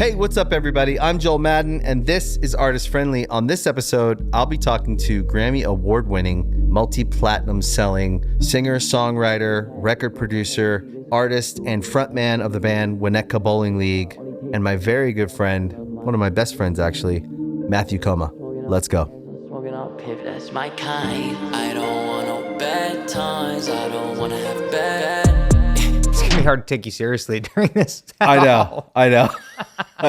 Hey, what's up, everybody? I'm Joel Madden, and this is Artist Friendly. On this episode, I'll be talking to Grammy award-winning, multi-platinum selling singer, songwriter, record producer, artist, and frontman of the band Winnetka Bowling League, and my very good friend, one of my best friends actually, Matt Koma. Let's go. Smoking out pip, that's my kind. I don't want no bad times. I don't want to have bad. It's gonna be hard to take you seriously during this. I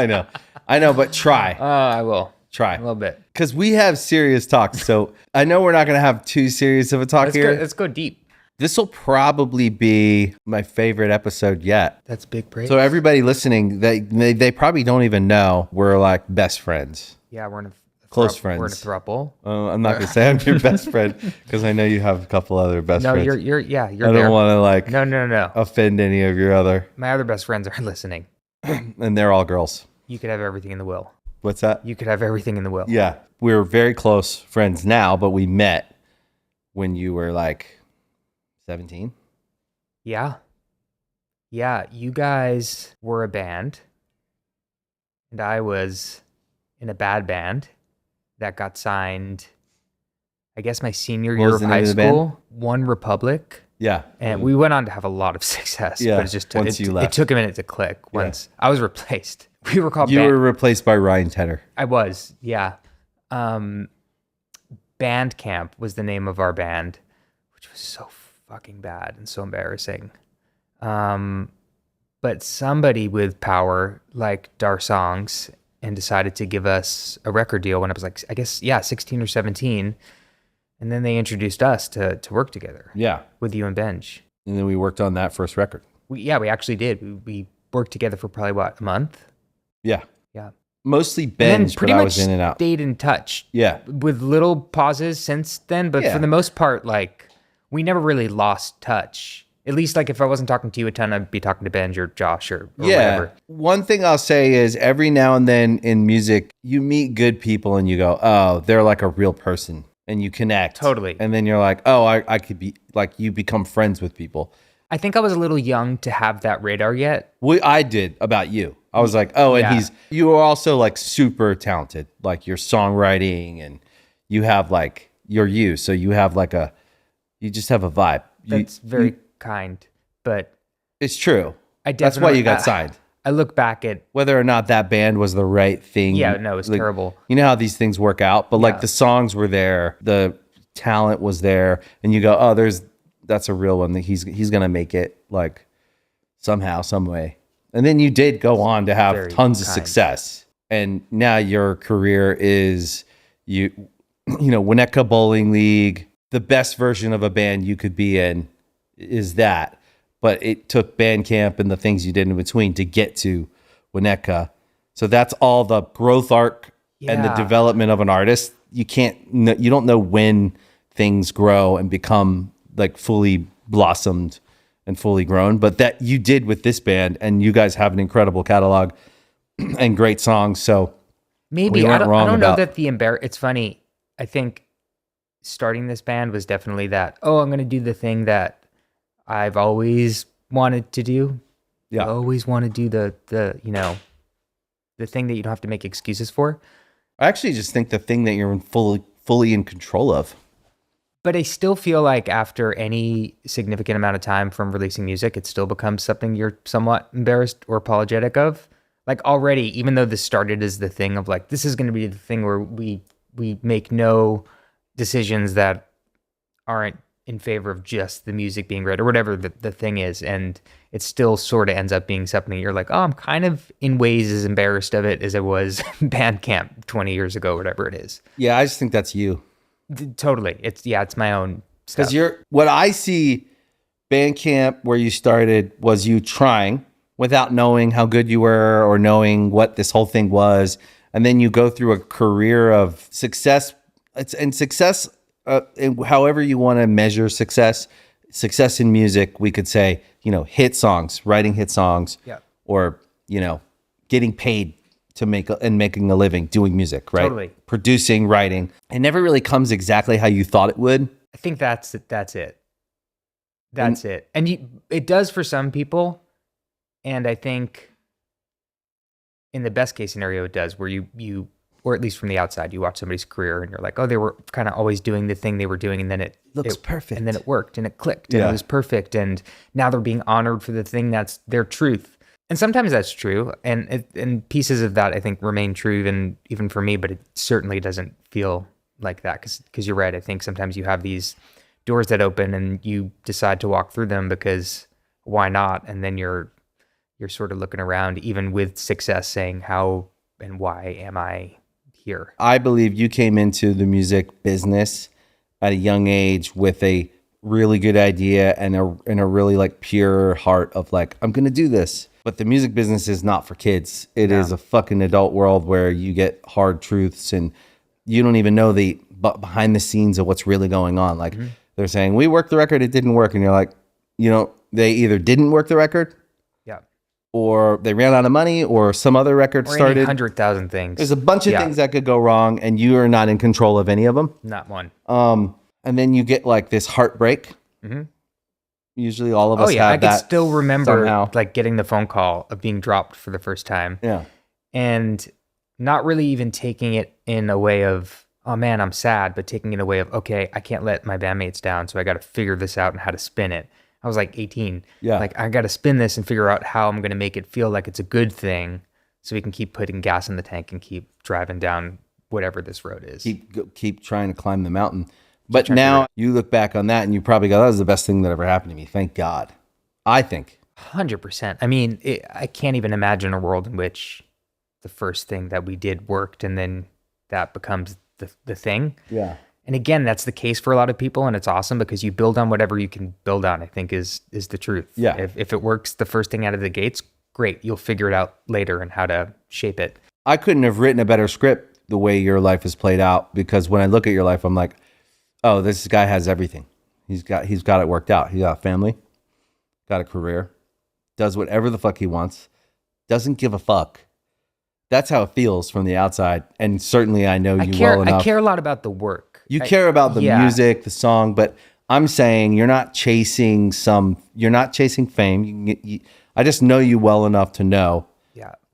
know, but try. I will. Try. A little bit. Because we have serious talks, so I know we're not going to have too serious of a talk here. Let's go deep. This will probably be my favorite episode yet. That's big praise. So everybody listening, they probably don't even know we're like best friends. Yeah, we're in a Close friends. We're in a throuple. I'm not going to say I'm your best friend because I know you have a couple other best friends. No, you're I there. don't want to No. offend any of your other. My other best friends are listening. And they're all girls. You could have everything in the will. What's that? You could have everything in the will. Yeah. We're very close friends now, but we met when you were like 17. Yeah. Yeah, you guys were a band, and I was in a bad band that got signed, I guess, my senior year of high school, One Republic. Yeah. And we went on to have a lot of success. Yeah, But it just once you left. It took a minute to click. Once I was replaced. We were called You were replaced by Ryan Tedder. I was, yeah. Bandcamp was the name of our band, which was so fucking bad and so embarrassing. But somebody with power liked our songs and decided to give us a record deal when I was like, I guess, 16 or 17. And then they introduced us to work together. Yeah. With you and Benj. And then we worked on that first record. We actually did. We worked together for probably, a month? Yeah. Yeah. Mostly And Benj, then pretty but I much was in and out. stayed in touch. Yeah. With little pauses since then. But Yeah. for the most part, like, we never really lost touch. At least, like, if I wasn't talking to you a ton, I'd be talking to Benj or Josh or whatever. One thing I'll say is every now and then in music, you meet good people and you go, oh, they're like a real person. And you connect. Totally. And then you're like, oh, I could be, like, you become friends with people. I think I was a little young to have that radar yet. I did about you. I was like, oh, and Yeah. you are also like super talented. Like your songwriting and you have like, you're you. So you have like you just have a vibe. That's very kind. But it's true. I That's why you got signed. I look back at, Whether or not that band was the right thing. yeah, no, it's like, terrible. You know how these things work out, but Yeah. like the songs were there, the talent was there, and you go, oh, that's a real one. That he's gonna make it like somehow, some way. And then you did go on to have Very tons of kind. success, and now your career is you know, Winnetka Bowling League. The best version of a band you could be in is that. But it took Bandcamp and the things you did in between to get to Winnetka. So that's all the growth arc and the Yeah. development of an artist. You don't know when things grow and become like fully blossomed and fully grown, but that you did with this band, and you guys have an incredible catalog and great songs. So Maybe we I weren't don't, wrong I don't know about- that it's funny. I think starting this band was definitely that, I'm going to do the thing that I've always wanted to do. Yeah. I always want to do the thing that you don't have to make excuses for. I actually just think the thing that you're fully in control of. But I still feel like after any significant amount of time from releasing music, it still becomes something you're somewhat embarrassed or apologetic of. Like already, even though this started as the thing of like, this is going to be the thing where we make no decisions that aren't in favor of just the music being great or whatever the thing is. And it still sort of ends up being something you're like, I'm kind of in ways as embarrassed of it as I was Bandcamp 20 years ago, whatever it is. Yeah, I just think that's you. Totally. It's my own stuff. Because what I see Bandcamp where you started was you trying without knowing how good you were or knowing what this whole thing was. And then you go through a career of success. Success, however you want to measure success in music, we could say, hit songs, writing hit songs, Yeah. or, getting paid to making a living doing music, right? Totally. Producing, writing. It never really comes exactly how you thought it would. I think that's it. That's it. And it does for some people. And I think in the best case scenario, it does, where you or at least from the outside, you watch somebody's career and you're like, oh, they were kind of always doing the thing they were doing, and then it Looks perfect. and then it worked and it clicked and it was perfect, and now they're being honored for the thing that's their truth. And sometimes that's true, and pieces of that I think remain true even for me, but it certainly doesn't feel like that, because you're right. I think sometimes you have these doors that open and you decide to walk through them because why not, and then you're sort of looking around, even with success, saying how and why am I here? I believe you came into the music business at a young age with a really good idea and a really like pure heart of like, I'm going to do this. But the music business is not for kids. It is a fucking adult world where you get hard truths and you don't even know the behind the scenes of what's really going on. Like they're saying, we worked the record, it didn't work. And you're like, they either didn't work the record, or they ran out of money, or some other record started. 100,000 things. There's a bunch of things that could go wrong, and you are not in control of any of them. Not one. And then you get like this heartbreak. Usually all of us have that. I could still remember somehow. like getting the phone call of being dropped for the first time. Yeah. And not really even taking it in a way of, oh man, I'm sad, but taking it in a way of, okay, I can't let my bandmates down, so I got to figure this out and how to spin it. I was like 18. Yeah. Like, I got to spin this and figure out how I'm going to make it feel like it's a good thing, so we can keep putting gas in the tank and keep driving down whatever this road is. Keep trying to climb the mountain. But now you look back on that and you probably go, that was the best thing that ever happened to me. Thank God. I think. 100%. I mean, I can't even imagine a world in which the first thing that we did worked and then that becomes the thing. Yeah. And again, that's the case for a lot of people, and it's awesome because you build on whatever you can build on, I think is the truth. Yeah. If it works the first thing out of the gates, great. You'll figure it out later and how to shape it. I couldn't have written a better script the way your life has played out, because when I look at your life, I'm like, oh, this guy has everything. He's got it worked out. He got a family, got a career, does whatever the fuck he wants, doesn't give a fuck. That's how it feels from the outside. And certainly I know you well enough. I care a lot about the work. You care about the music, the song, but I'm saying you're not chasing fame. I just know you well enough to know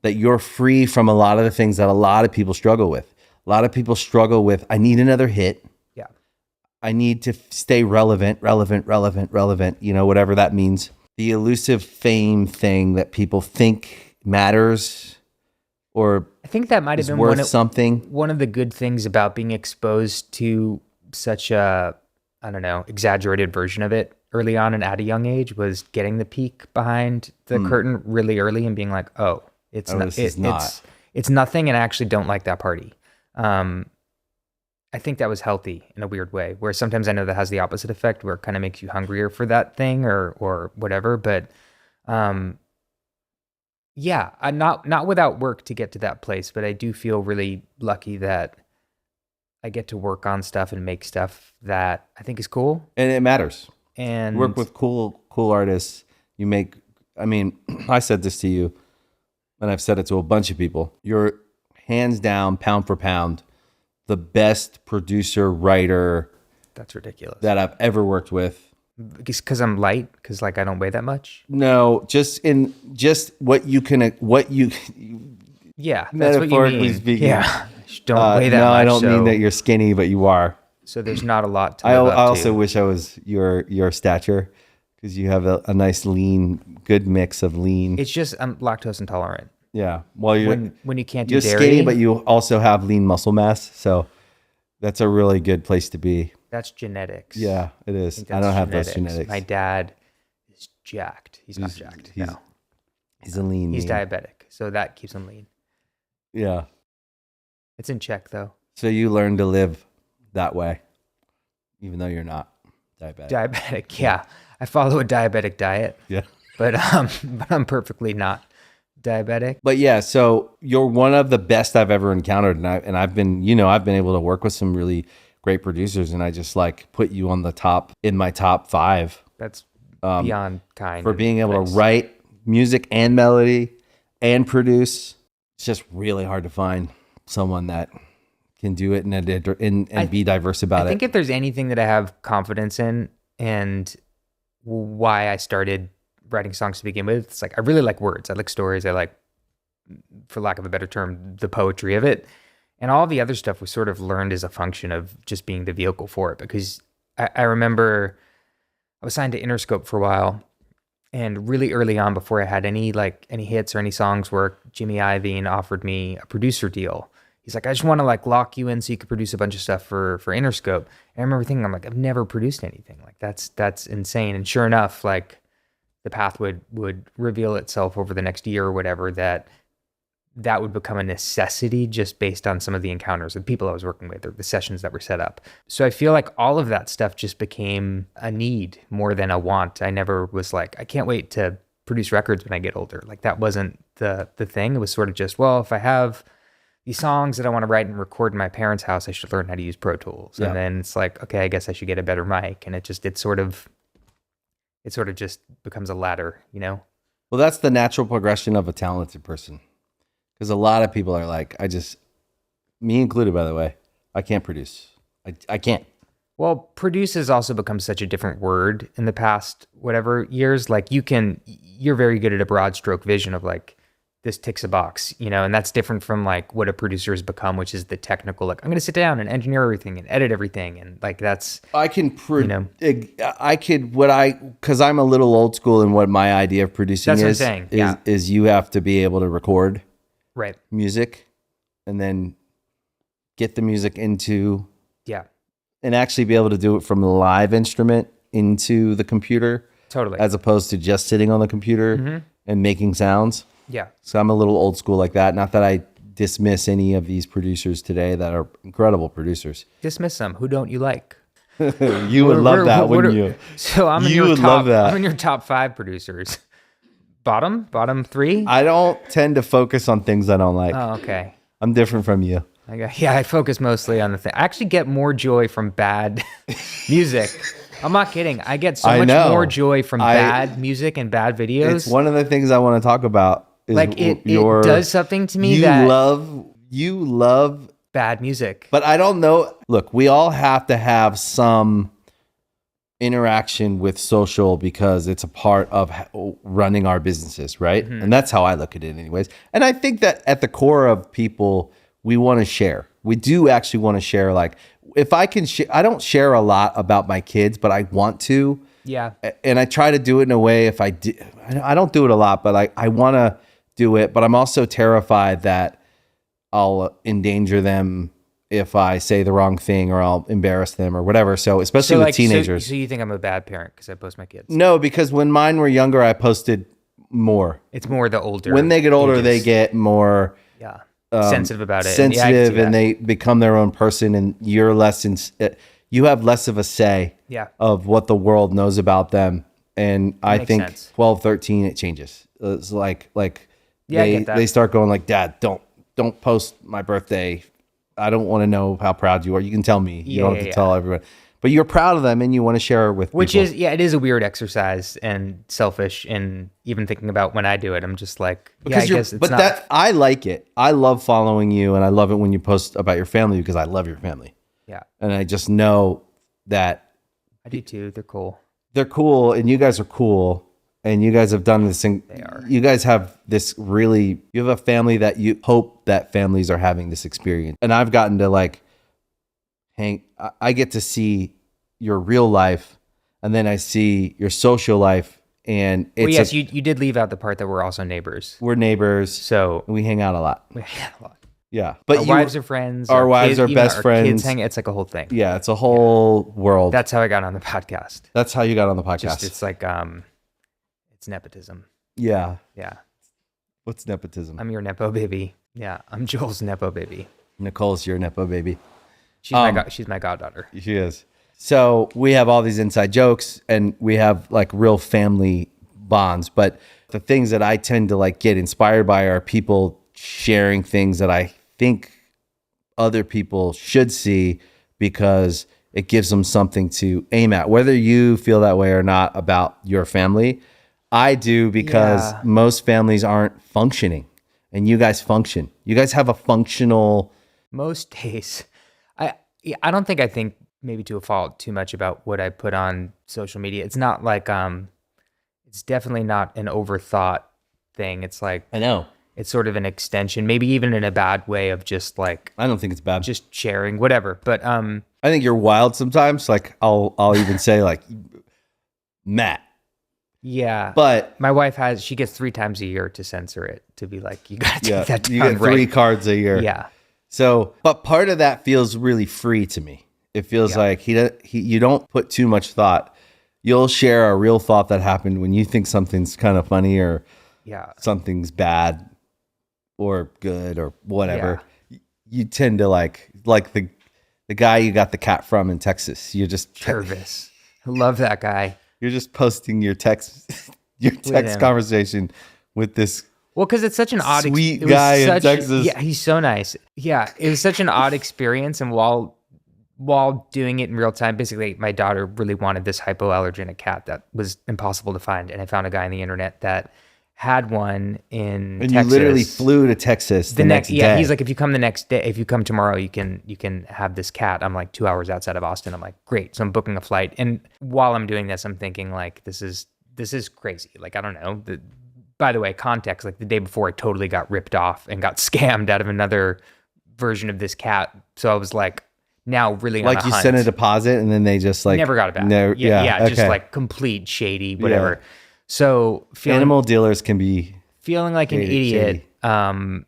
that you're free from a lot of the things that a lot of people struggle with. A lot of people struggle with, I need another hit. Yeah. I need to stay relevant, whatever that means. The elusive fame thing that people think matters, or I think that might have been one of the good things about being exposed to such a, I don't know, exaggerated version of it early on and at a young age, was getting the peek behind the curtain really early and being like, oh, it's nothing, and I actually don't like that party. I think that was healthy in a weird way, where sometimes I know that has the opposite effect, where it kind of makes you hungrier for that thing or whatever. But yeah, not without work to get to that place, but I do feel really lucky that I get to work on stuff and make stuff that I think is cool. And it matters. And work with cool artists. I said this to you, and I've said it to a bunch of people. You're hands down, pound for pound, the best producer, writer. That's ridiculous. That I've ever worked with. Because I'm light, because like I don't weigh that much. No, just what you. Yeah, that's what you mean. Speaking. Yeah, don't weigh that much. No, I don't mean that you're skinny, but you are. So there's not a lot to. I also wish I was your stature, because you have a nice lean, good mix of lean. It's just I'm lactose intolerant. Yeah, well, when you can't do you're dairy, skinny, but you also have lean muscle mass, so that's a really good place to be. That's genetics. Yeah, it is. I don't have those genetics. My dad is jacked. He's not jacked. No. He's a lean. He's diabetic, so that keeps him lean. Yeah. It's in check, though. So you learn to live that way, even though you're not diabetic. Diabetic, yeah. I follow a diabetic diet. Yeah. But I'm perfectly not diabetic. But yeah, so you're one of the best I've ever encountered, and I've been able to work with some really great producers, and I just like put you on the top in my top 5. That's beyond kind. For being able to write music and melody and produce. It's just really hard to find someone that can do it and be diverse about it. I think if there's anything that I have confidence in, and why I started writing songs to begin with, it's like I really like words. I like stories. I like for lack of a better term, the poetry of it. And all the other stuff was sort of learned as a function of just being the vehicle for it. Because I remember I was signed to Interscope for a while, and really early on, before I had any hits or any songs work, Jimmy Iovine offered me a producer deal. He's like, I just want to like lock you in so you could produce a bunch of stuff for Interscope. And I remember thinking, I'm like, I've never produced anything. Like that's insane. And sure enough, like the path would reveal itself over the next year or whatever, that would become a necessity just based on some of the encounters with people I was working with or the sessions that were set up. So I feel like all of that stuff just became a need more than a want. I never was like, I can't wait to produce records when I get older. Like that wasn't the thing. It was sort of just, well, if I have these songs that I want to write and record in my parents' house, I should learn how to use Pro Tools. Yeah. And then it's like, okay, I guess I should get a better mic. And it sort of just becomes a ladder, you know? Well, that's the natural progression of a talented person. Because a lot of people are like, me included, by the way, I can't produce. I can't. Well, produce has also become such a different word in the past, whatever years. Like you're very good at a broad stroke vision of like, this ticks a box, you know, and that's different from like what a producer has become, which is the technical, like I'm going to sit down and engineer everything and edit everything. And like, that's, because I'm a little old school in what my idea of producing that's what I'm saying. Yeah. is you have to be able to record right music and then get the music into, yeah, and actually be able to do it from the live instrument into the computer. Totally. As opposed to just sitting on the computer and making sounds. Yeah. So I'm a little old school like that. Not that I dismiss any of these producers today that are incredible producers. Dismiss them. Who don't you like? You would love that, wouldn't you? So I'm in your top. I'm in your top 5 producers. Bottom 3. I don't tend to focus on things I don't like. Oh, okay. I'm different from you. I focus mostly on the thing. I actually get more joy from bad music. I'm not kidding. I get so much more joy from bad music and bad videos. It's one of the things I want to talk about. Is like it does something to me that you love bad music. But I don't know. Look, we all have to have some interaction with social because it's a part of running our businesses, right? Mm-hmm. And that's how I look at it anyways. And I think that at the core of people, we want to share. We do actually want to share. Like if I can I don't share a lot about my kids, but I want to. Yeah. And I try to do it in a way I don't do it a lot, but I want to do it, but I'm also terrified that I'll endanger them if I say the wrong thing or I'll embarrass them or whatever. So especially with teenagers. So you think I'm a bad parent because I post my kids? No, because when mine were younger, I posted more. It's more the older. When they get older, ages. They get more sensitive about it. Sensitive, and they become their own person, and you're less you have less of a say of what the world knows about them. And I think sense. 12, 13, it changes. It's like they start going like, Dad, don't post my birthday. I don't want to know how proud you are. You can tell me. You don't have to tell everyone. But you're proud of them and you want to share it with people. It is a weird exercise and selfish. And even thinking about when I do it, I'm just like, I guess it's not. But I like it. I love following you and I love it when you post about your family because I love your family. Yeah. And I just know that. I do too. They're cool. They're cool and you guys are cool. And you guys have done this thing. They are. You guys have this you have a family that you hope that families are having this experience. And I've gotten to I get to see your real life and then I see your social life. And it's you did leave out the part that we're also neighbors. We're neighbors. So we hang out a lot. Yeah. But our wives are friends. Our wives are best friends. Kids it's like a whole thing. Yeah. It's a whole world. That's how I got on the podcast. That's how you got on the podcast. It's like, it's nepotism. Yeah. Yeah. What's nepotism? I'm your nepo baby. Yeah. I'm Joel's nepo baby. Nicole's your nepo baby. She's my goddaughter. She is. So we have all these inside jokes and we have like real family bonds. But the things that I tend to get inspired by are people sharing things that I think other people should see because it gives them something to aim at. Whether you feel that way or not about your family, I do because most families aren't functioning and you guys function. You guys have a functional. Most days. I don't think I think maybe to a fault too much about what I put on social media. It's not like, it's definitely not an overthought thing. It's like, I know. it's sort of an extension, maybe even in a bad way of just like I don't think it's bad. just sharing whatever. But I think you're wild sometimes. Like I'll even say like Matt. yeah. But My wife she gets 3 times a year to censor it, to be like, you got to yeah, take that down, you get 3 right? cards a year. Yeah. So, but part of that feels really free to me. It feels like you don't put too much thought. You'll share a real thought that happened when you think something's kind of funny or something's bad or good or whatever. You tend to like the guy you got the cat from in Texas. You're just Jervis. I love that guy. You're just posting your text conversation with this. Well, because it's such an odd sweet guy in Texas. Yeah, he's so nice. Yeah, it was such an odd experience, and while doing it in real time, basically, my daughter really wanted this hypoallergenic cat that was impossible to find, and I found a guy on the internet that had one in Texas. And you literally flew to Texas the next day. Yeah, he's like, if you come tomorrow, you can have this cat. I'm like 2 hours outside of Austin. I'm like, great. So I'm booking a flight, and while I'm doing this, I'm thinking like, this is crazy. Like, I don't know. By the way, context, like the day before, I totally got ripped off and got scammed out of another version of this cat. So I was like, now really on like a you hunt. sent a deposit and then they just like never got it back. Just like complete shady, whatever. Yeah. So animal dealers can be feeling like an idiot, shady.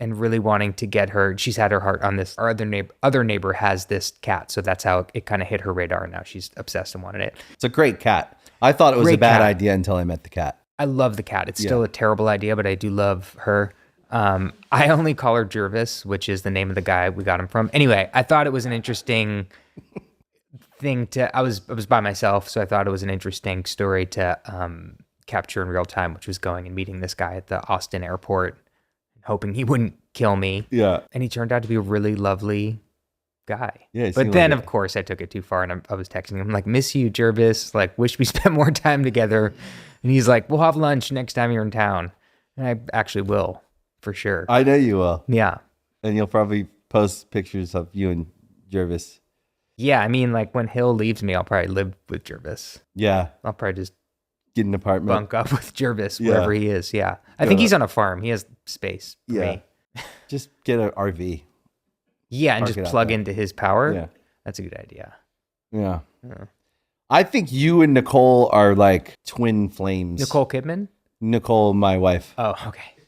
and really wanting to get her. She's had her heart on this. Our other neighbor has this cat, so that's how it kind of hit her radar. And now she's obsessed and wanted it. It's a great cat. I thought it was Great a bad cat. idea until I met the cat. I love the cat. It's still a terrible idea, but I do love her. I only call her Jervis, which is the name of the guy we got him from. Anyway, I thought it was an interesting thing I was by myself, so I thought it was an interesting story to capture in real time, which was going and meeting this guy at the Austin airport, hoping he wouldn't kill me. Yeah. And he turned out to be a really lovely guy. Yeah, but then, of course, I took it too far, and I was texting him like, miss you, Jervis. Like, wish we spent more time together. And he's like, we'll have lunch next time you're in town. And I actually will, for sure. I know you will. Yeah. And you'll probably post pictures of you and Jervis. Yeah, I mean, like when Hill leaves me, I'll probably live with Jervis. Yeah. I'll probably just get an apartment. Bunk up with Jervis wherever he is. Yeah. I think he's on a farm. He has space for me. Just get an RV. Yeah, and just plug into his power. Yeah. That's a good idea. Yeah. I think you and Nicole are like twin flames. Nicole Kidman? Nicole, my wife. Oh, okay. I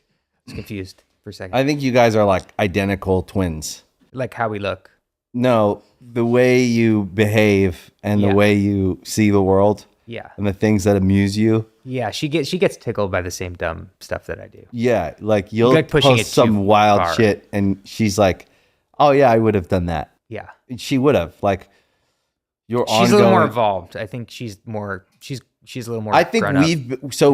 was confused for a second. I think you guys are like identical twins. Like how we look. No, the way you behave and the way you see the world. Yeah. And the things that amuse you. Yeah, she gets tickled by the same dumb stuff that I do. Yeah, like you'll like pushing post it some too wild far. shit and she's like, oh yeah, I would have done that. Yeah. And she would have. Like you're She's a little more evolved. I think she's a little more I think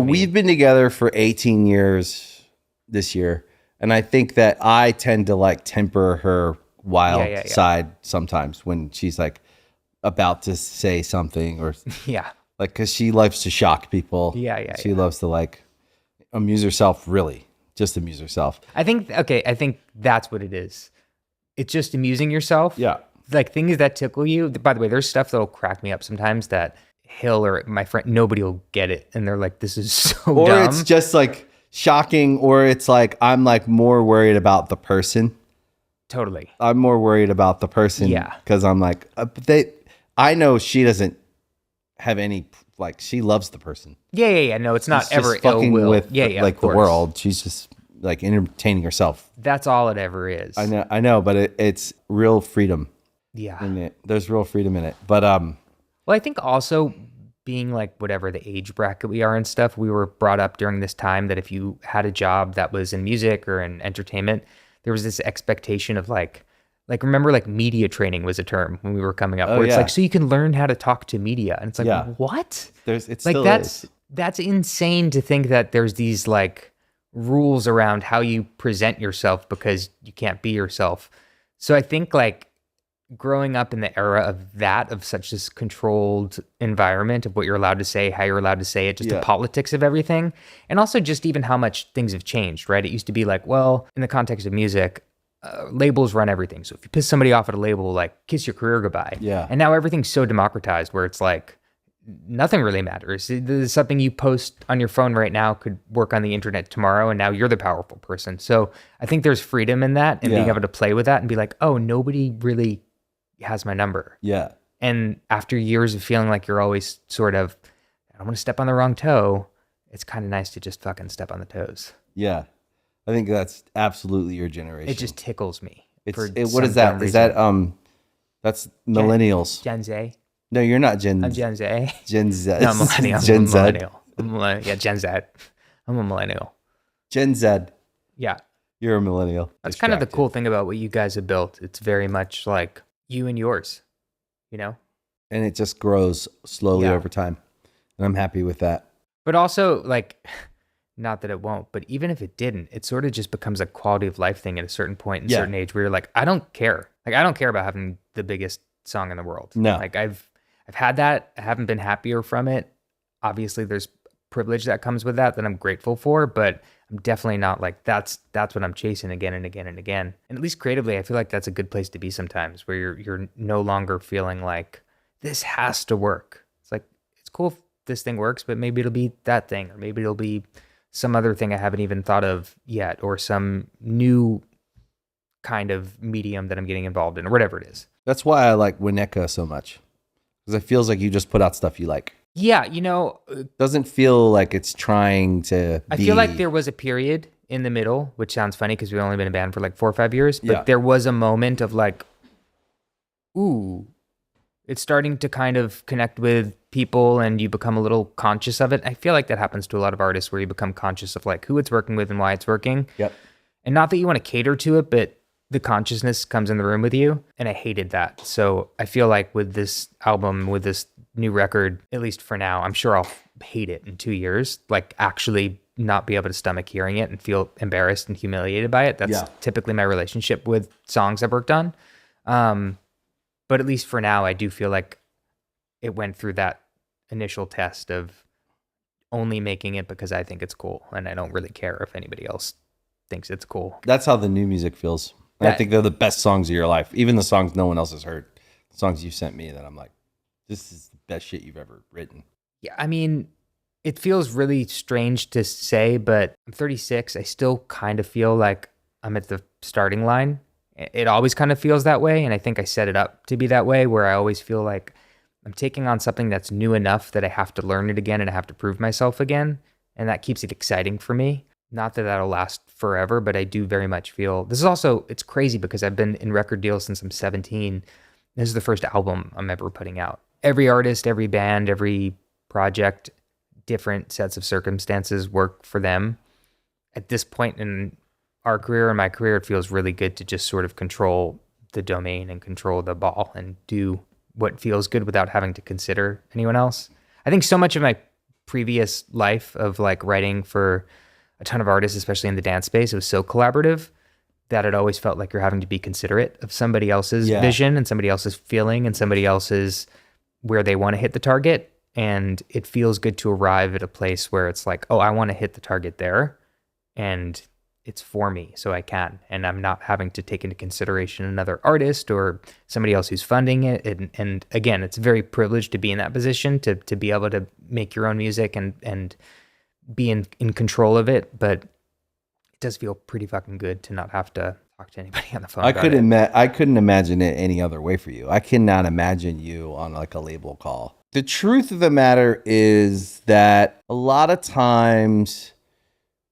we've been together for 18 years this year. And I think that I tend to like temper her wild side sometimes when she's like about to say something or like, cause she loves to shock people. She loves to like amuse herself, really just amuse herself. I think that's what it is. It's just amusing yourself. Yeah. Like things that tickle you. By the way, there's stuff that'll crack me up sometimes that Hill or my friend, nobody will get it. And they're like, this is so or dumb. It's just like shocking, or it's like, I'm like more worried about the person. Totally. I'm more worried about the person. Yeah. Cause I'm like, I know she doesn't have any, like she loves the person. Yeah. No, it's not She's ever just fucking ill will. with Like the world. She's just like entertaining herself. That's all it ever is. I know, but it's real freedom. Yeah. In it. There's real freedom in it. But well, I think also being like whatever the age bracket we are and stuff, we were brought up during this time that if you had a job that was in music or in entertainment, there was this expectation of like remember like media training was a term when we were coming up, where it's like, so you can learn how to talk to media. And it's like, what? It's like, still that's insane to think that there's these like rules around how you present yourself because you can't be yourself. So I think like growing up in the era of such this controlled environment of what you're allowed to say, how you're allowed to say it, just the politics of everything. And also just even how much things have changed, right? It used to be like, well, in the context of music, labels run everything. So if you piss somebody off at a label, like kiss your career goodbye. Yeah. And now everything's so democratized where it's like, nothing really matters. There's something you post on your phone right now could work on the internet tomorrow, and now you're the powerful person. So I think there's freedom in that, and being able to play with that and be like, oh, nobody really has my number. Yeah. And after years of feeling like you're always sort of, I don't want to step on the wrong toe, it's kind of nice to just fucking step on the toes. Yeah. I think that's absolutely your generation. It just tickles me. What is that? Is that that's millennials? Gen Z. No, you're not Gen. I'm Gen Z. Gen Z. No, I'm millennial. Gen I'm Z. millennial. Yeah, Gen Z. I'm a millennial. Gen Z. Yeah. You're a millennial. That's kind of the cool thing about what you guys have built. It's very much like you and yours, you know? And it just grows slowly over time. And I'm happy with that. But also, like, not that it won't, but even if it didn't, it sort of just becomes a quality of life thing at a certain point in a certain age where you're like, I don't care. Like, I don't care about having the biggest song in the world. No. Like, I've had that. I haven't been happier from it. Obviously, there's privilege that comes with that I'm grateful for, but I'm definitely not like, that's what I'm chasing again and again and again. And at least creatively, I feel like that's a good place to be sometimes, where you're no longer feeling like this has to work. It's like, it's cool if this thing works, but maybe it'll be that thing, or maybe it'll be some other thing I haven't even thought of yet, or some new kind of medium that I'm getting involved in, or whatever it is. That's why I like Winnetka so much, because it feels like you just put out stuff you like. Yeah, you know, Doesn't feel like it's trying to I feel like there was a period in the middle, which sounds funny because we've only been a band for like 4 or 5 years, but there was a moment of like, ooh, it's starting to kind of connect with people and you become a little conscious of it. I feel like that happens to a lot of artists, where you become conscious of like who it's working with and why it's working. Yep. And not that you want to cater to it, but the consciousness comes in the room with you. And I hated that. So I feel like with this album, with this new record, at least for now, I'm sure I'll hate it in 2 years, like actually not be able to stomach hearing it and feel embarrassed and humiliated by it. That's typically my relationship with songs I've worked on. But at least for now, I do feel like it went through that initial test of only making it because I think it's cool. And I don't really care if anybody else thinks it's cool. That's how the new music feels. I think they're the best songs of your life. Even the songs no one else has heard. The songs you sent me that I'm like, this is the best shit you've ever written. Yeah, I mean, it feels really strange to say, but I'm 36. I still kind of feel like I'm at the starting line. It always kind of feels that way. And I think I set it up to be that way, where I always feel like I'm taking on something that's new enough that I have to learn it again and I have to prove myself again. And that keeps it exciting for me. Not that that'll last forever, but I do very much feel this is also, it's crazy because I've been in record deals since I'm 17. This is the first album I'm ever putting out. Every artist, every band, every project, different sets of circumstances work for them. At this point in our career and my career, it feels really good to just sort of control the domain and control the ball and do what feels good without having to consider anyone else. I think so much of my previous life of like writing for a ton of artists, especially in the dance space, it was so collaborative that it always felt like you're having to be considerate of somebody else's vision and somebody else's feeling and somebody else's where they want to hit the target. And it feels good to arrive at a place where it's like, oh, I want to hit the target there. And it's for me, so I can. And I'm not having to take into consideration another artist or somebody else who's funding it. And again, it's very privileged to be in that position, to be able to make your own music and be in control of it. But it does feel pretty fucking good to not have to talk to anybody on the phone. I couldn't imagine it any other way for you. I cannot imagine you on like a label call. The truth of the matter is that a lot of times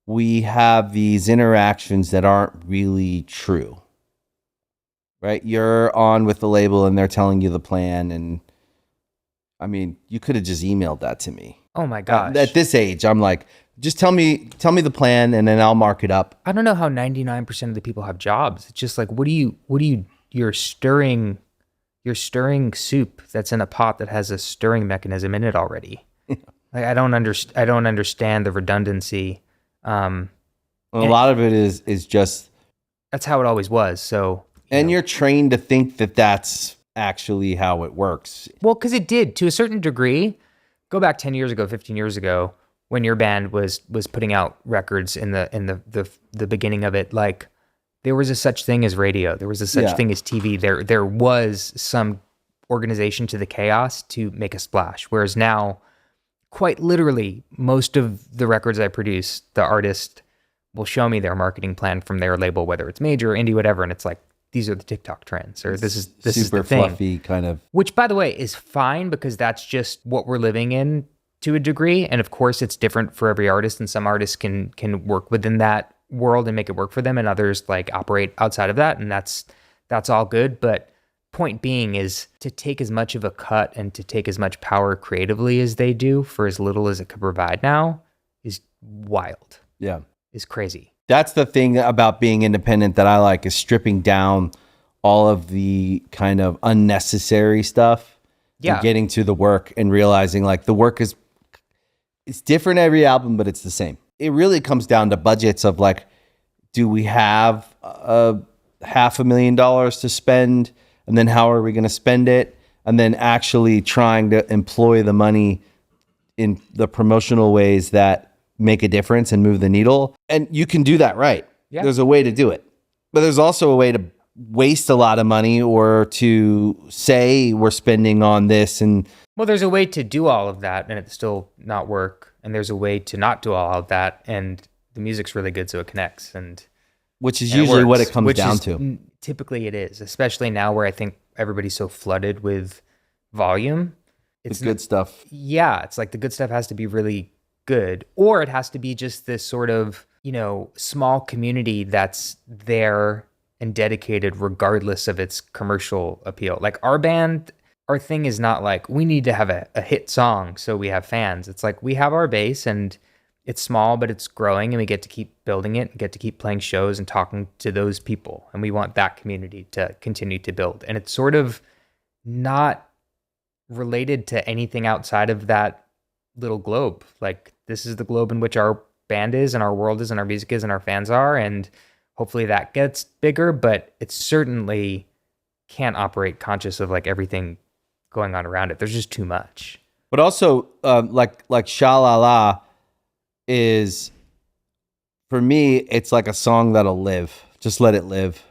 we have these interactions that aren't really true, right? You're on with the label and they're telling you the plan. And I mean, you could have just emailed that to me. Oh my gosh. At this age, I'm like, just tell me the plan and then I'll mark it up. I don't know how 99% of the people have jobs. It's just like, you're stirring soup that's in a pot that has a stirring mechanism in it already. Like, I don't understand the redundancy. A lot of it is just, that's how it always was. So, you're trained to think that that's actually how it works. Well, because it did to a certain degree. Go back 10 years ago, 15 years ago, when your band was putting out records in the beginning of it, like there was a such thing as radio. There was a such thing as TV. There was some organization to the chaos to make a splash. Whereas now, quite literally, most of the records I produce, the artist will show me their marketing plan from their label, whether it's major, indie, whatever, and it's like, these are the TikTok trends, or this is the super thing. fluffy kind of. Which, by the way, is fine because that's just what we're living in to a degree. And of course, it's different for every artist, and some artists can work within that world and make it work for them, and others like operate outside of that, and that's all good. But point being is to take as much of a cut and to take as much power creatively as they do for as little as it could provide now is wild. Yeah. Is crazy. That's the thing about being independent that I like, is stripping down all of the kind of unnecessary stuff. Yeah. And getting to the work and realizing like the work it's different every album, but it's the same. It really comes down to budgets of like, do we have $500,000 to spend? And then how are we going to spend it? And then actually trying to employ the money in the promotional ways that make a difference and move the needle. And you can do that right. Yeah. There's a way to do it. But there's also a way to waste a lot of money or to say we're spending on this. And Well, there's a way to do all of that and it still not work. And there's a way to not do all of that. And the music's really good, so it connects. And which is and usually what works, it comes which down is- to. Typically it is, especially now where I think everybody's so flooded with volume. It's good stuff. Yeah, it's like the good stuff has to be really good, or it has to be just this sort of, small community that's there and dedicated regardless of its commercial appeal. Like our band, our thing is not like we need to have a hit song so we have fans. It's like we have our base and it's small, but it's growing, and we get to keep building it and get to keep playing shows and talking to those people. And we want that community to continue to build. And it's sort of not related to anything outside of that little globe. Like this is the globe in which our band is and our world is and our music is and our fans are. And hopefully that gets bigger, but it certainly can't operate conscious of like everything going on around it. There's just too much. But also like Sha La La is, for me, it's like a song that'll live. Just let it live.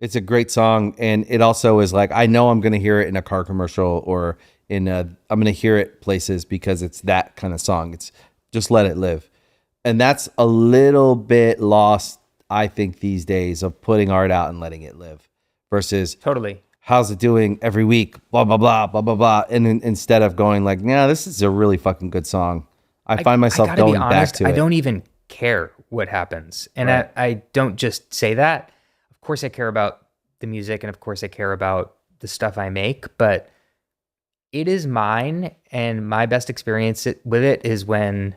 It's a great song, and it also is like, I know I'm going to hear it in a car commercial or I'm going to hear it places because it's that kind of song. It's just let it live. And that's a little bit lost, I think, these days, of putting art out and letting it live versus Totally. how's it doing every week, blah, blah, blah, blah, blah, blah. And then instead of going like, yeah, this is a really fucking good song. I find myself gotta going be honest, back to it. I don't even care what happens. And Right. I don't just say that. Of course I care about the music, and of course I care about the stuff I make, but it is mine, and my best experience with it is when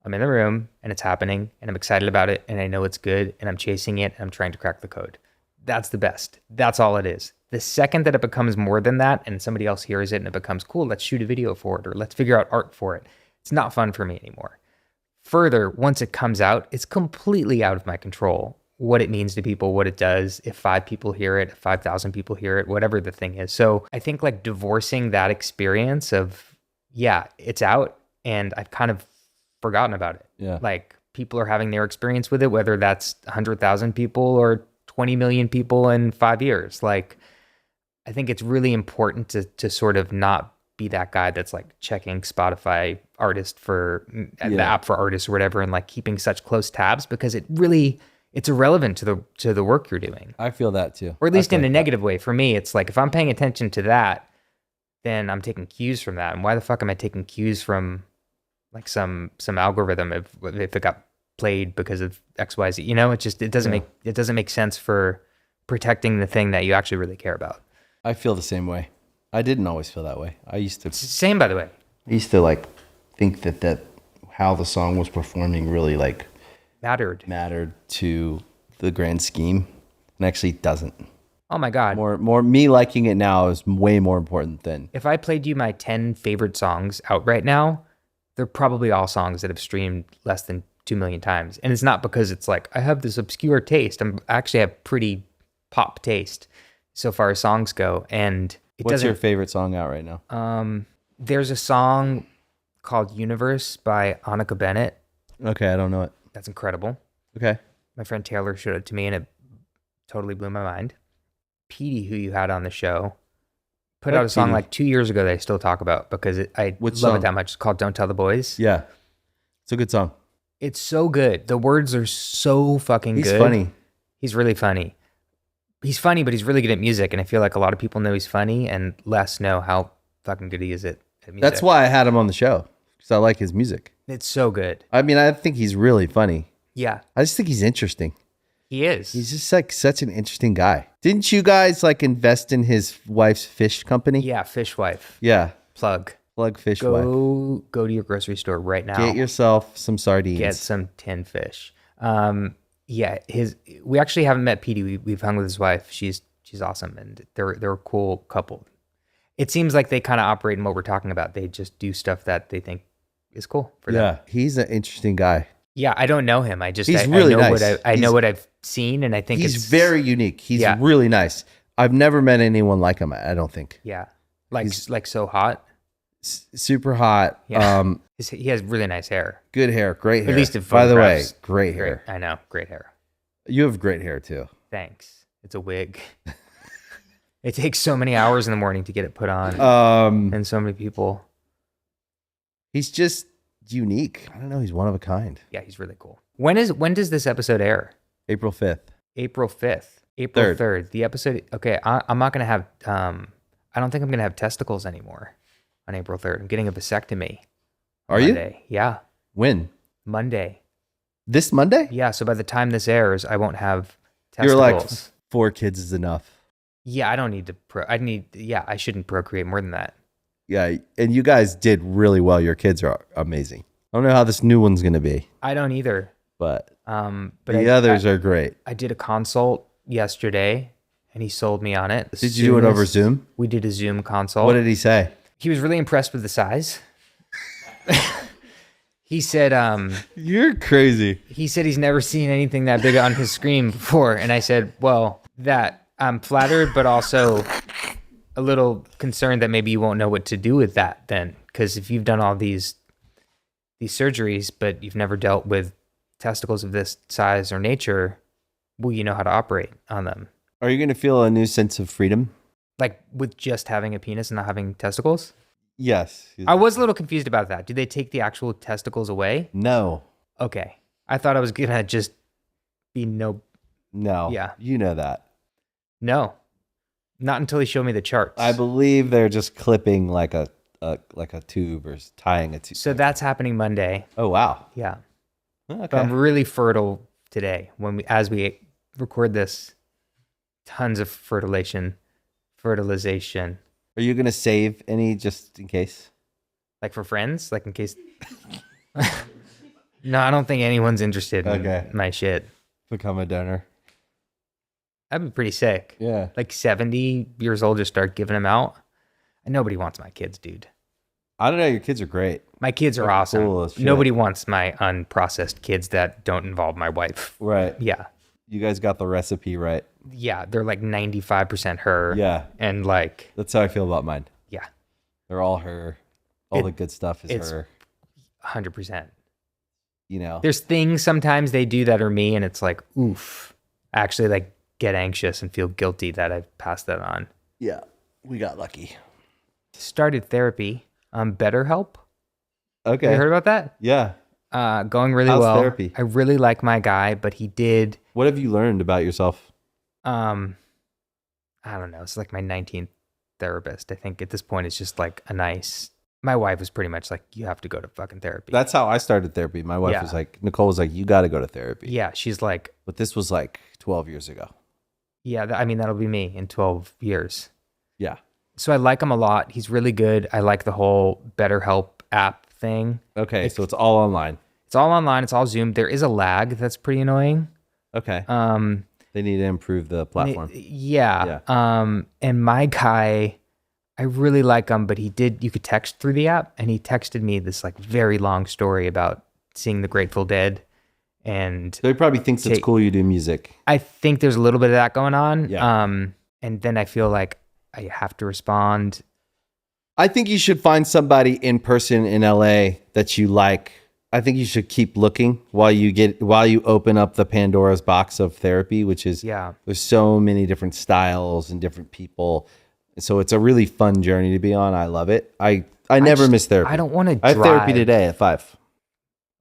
I'm in the room and it's happening and I'm excited about it and I know it's good and I'm chasing it and I'm trying to crack the code. That's the best. That's all it is. The second that it becomes more than that and somebody else hears it and it becomes cool, let's shoot a video for it or let's figure out art for it. It's not fun for me anymore. Further, once it comes out, it's completely out of my control what it means to people, what it does, if 5 people hear it, if 5,000 people hear it, whatever the thing is. So I think like divorcing that experience of, yeah, it's out and I've kind of forgotten about it. Yeah. Like people are having their experience with it, whether that's 100,000 people or 20 million people in 5 years. Like, I think it's really important to sort of not be that guy that's like checking Spotify artist for the app for artists or whatever, and like keeping such close tabs, because it's irrelevant to the work you're doing. I feel that too. Or at least I in feel a like negative way. For me, it's like if I'm paying attention to that, then I'm taking cues from that. And why the fuck am I taking cues from like some algorithm if it got played because of XYZ? It doesn't make sense for protecting the thing that you actually really care about. I feel the same way. I didn't always feel that way. I used to Same, by the way. like think that how the song was performing really like Mattered to the grand scheme, and actually doesn't. Oh my God. More me liking it now is way more important than If I played you my 10 favorite songs out right now, they're probably all songs that have streamed less than 2 million times. And it's not because it's like, I have this obscure taste. I actually have pretty pop taste so far as songs go. And What's your favorite song out right now? There's a song called Universe by Annika Bennett. Okay, I don't know it. That's incredible. Okay. My friend Taylor showed it to me and it totally blew my mind. Petey, who you had on the show, put out a song PD. like 2 years ago that I still talk about because I Which love song? it that much. It's called Don't Tell the Boys. Yeah. It's a good song. It's so good. The words are so fucking He's good. funny. He's really funny. He's funny, but he's really good at music. And I feel like a lot of people know he's funny and less know how fucking good he is at music. That's why I had him on the show, because I like his music. It's so good. I mean, I think he's really funny. Yeah, I just think he's interesting. he is. He's just like such an interesting guy. Didn't you guys like invest in his wife's fish company? Yeah, Fishwife. Yeah. Plug. Plug Fish Wife. Go to your grocery store right now. Get yourself some sardines. Get some tin fish. Yeah, we actually haven't met Petey. We've hung with his wife. She's awesome, and they're a cool couple. It seems like they kind of operate in what we're talking about. They just do stuff that they think is cool for them. Yeah, he's an interesting guy. Yeah, I don't know him. He's really I know nice. I know what I've seen, and I think He's it's very unique. He's Yeah. really nice. I've never met anyone like him, I don't think. yeah, like so hot. Super hot. Yeah. He has really nice hair. Good hair, great hair. At least in By the way, photographs. great hair. I know, great hair. You have great hair too. Thanks. It's a wig. It takes so many hours in the morning to get it put on, and so many people. He's just unique. I don't know. He's one of a kind. Yeah, he's really cool. When does this episode air? April 5th. April 5th. April 3rd. 3rd. The episode. Okay, I'm not gonna have. I don't think I'm gonna have testicles anymore on April 3rd. I'm getting a vasectomy. Are you? Monday. Yeah, When? Monday. This Monday? Yeah, so by the time this airs, I won't have testicles. You're like 4 kids is enough. Yeah, I don't need to. I shouldn't procreate more than that. Yeah, and you guys did really well. Your kids are amazing. I don't know how this new one's gonna be, I don't either. but But the others are great. I did a consult yesterday, and he sold me on it. Did you do it over Zoom? We did a Zoom consult. What did he say? He was really impressed with the size. He said, You're crazy. he's never seen anything that big on his screen before. And I said, well, that I'm flattered, but also a little concerned that maybe you won't know what to do with that then. Because if you've done all these surgeries, but you've never dealt with testicles of this size or nature, will you know how to operate on them? Are you gonna feel a new sense of freedom? Like with just having a penis and not having testicles? Yes. I was a little confused about that. Do they take the actual testicles away? No. Okay. I thought I was going to just be no. Yeah. You know that. No. Not until he showed me the charts. I believe they're just clipping like a tube or tying a tube. So that's happening Monday. Oh wow. Yeah. Okay. But I'm really fertile today. As we record this, tons of fertilization. Are you gonna save any just in case? Like for friends? Like in case. No, I don't think anyone's interested in my shit. Become a donor. That'd be pretty sick. Yeah. Like 70 years old, just start giving them out. And nobody wants my kids, dude. I don't know. Your kids are great. My kids are They're awesome. cool as shit. Nobody wants my unprocessed kids that don't involve my wife. Right. Yeah. You guys got the recipe right. Yeah. They're like 95% her. Yeah. And like, That's how I feel about mine. yeah, They're all her. All the good stuff is it's- her. 100%. You know. There's things sometimes they do that are me, and it's like, oof. I actually like get anxious and feel guilty that I've passed that on. Yeah. We got lucky. Started therapy. BetterHelp. Okay. Have you heard about that? Yeah. Going really How's well. therapy? I really like my guy, but he did. What have you learned about yourself? I don't know. It's like my 19th therapist. I think at this point it's just like my wife was pretty much like, you have to go to fucking therapy. That's how I started therapy. My wife Yeah. was like, Nicole was like, you got to go to therapy. Yeah. She's like, But this was like 12 years ago. yeah, I mean, that'll be me in 12 years. Yeah. So I like him a lot. He's really good. I like the whole BetterHelp app thing. Okay. So it's all online. It's all online. It's all Zoom. There is a lag that's pretty annoying. Okay. They need to improve the platform. Yeah. And my guy, I really like him, but you could text through the app, and he texted me this like very long story about seeing the Grateful Dead. And So he probably thinks it's cool you do music. I think there's a little bit of that going on. Yeah. And then I feel like I have to respond. I think you should find somebody in person in LA that you like. I think you should keep looking while you open up the Pandora's box of therapy, which is Yeah. there's so many different styles and different people. So it's a really fun journey to be on. I love it. I never miss therapy. I don't want to I have therapy today at 5.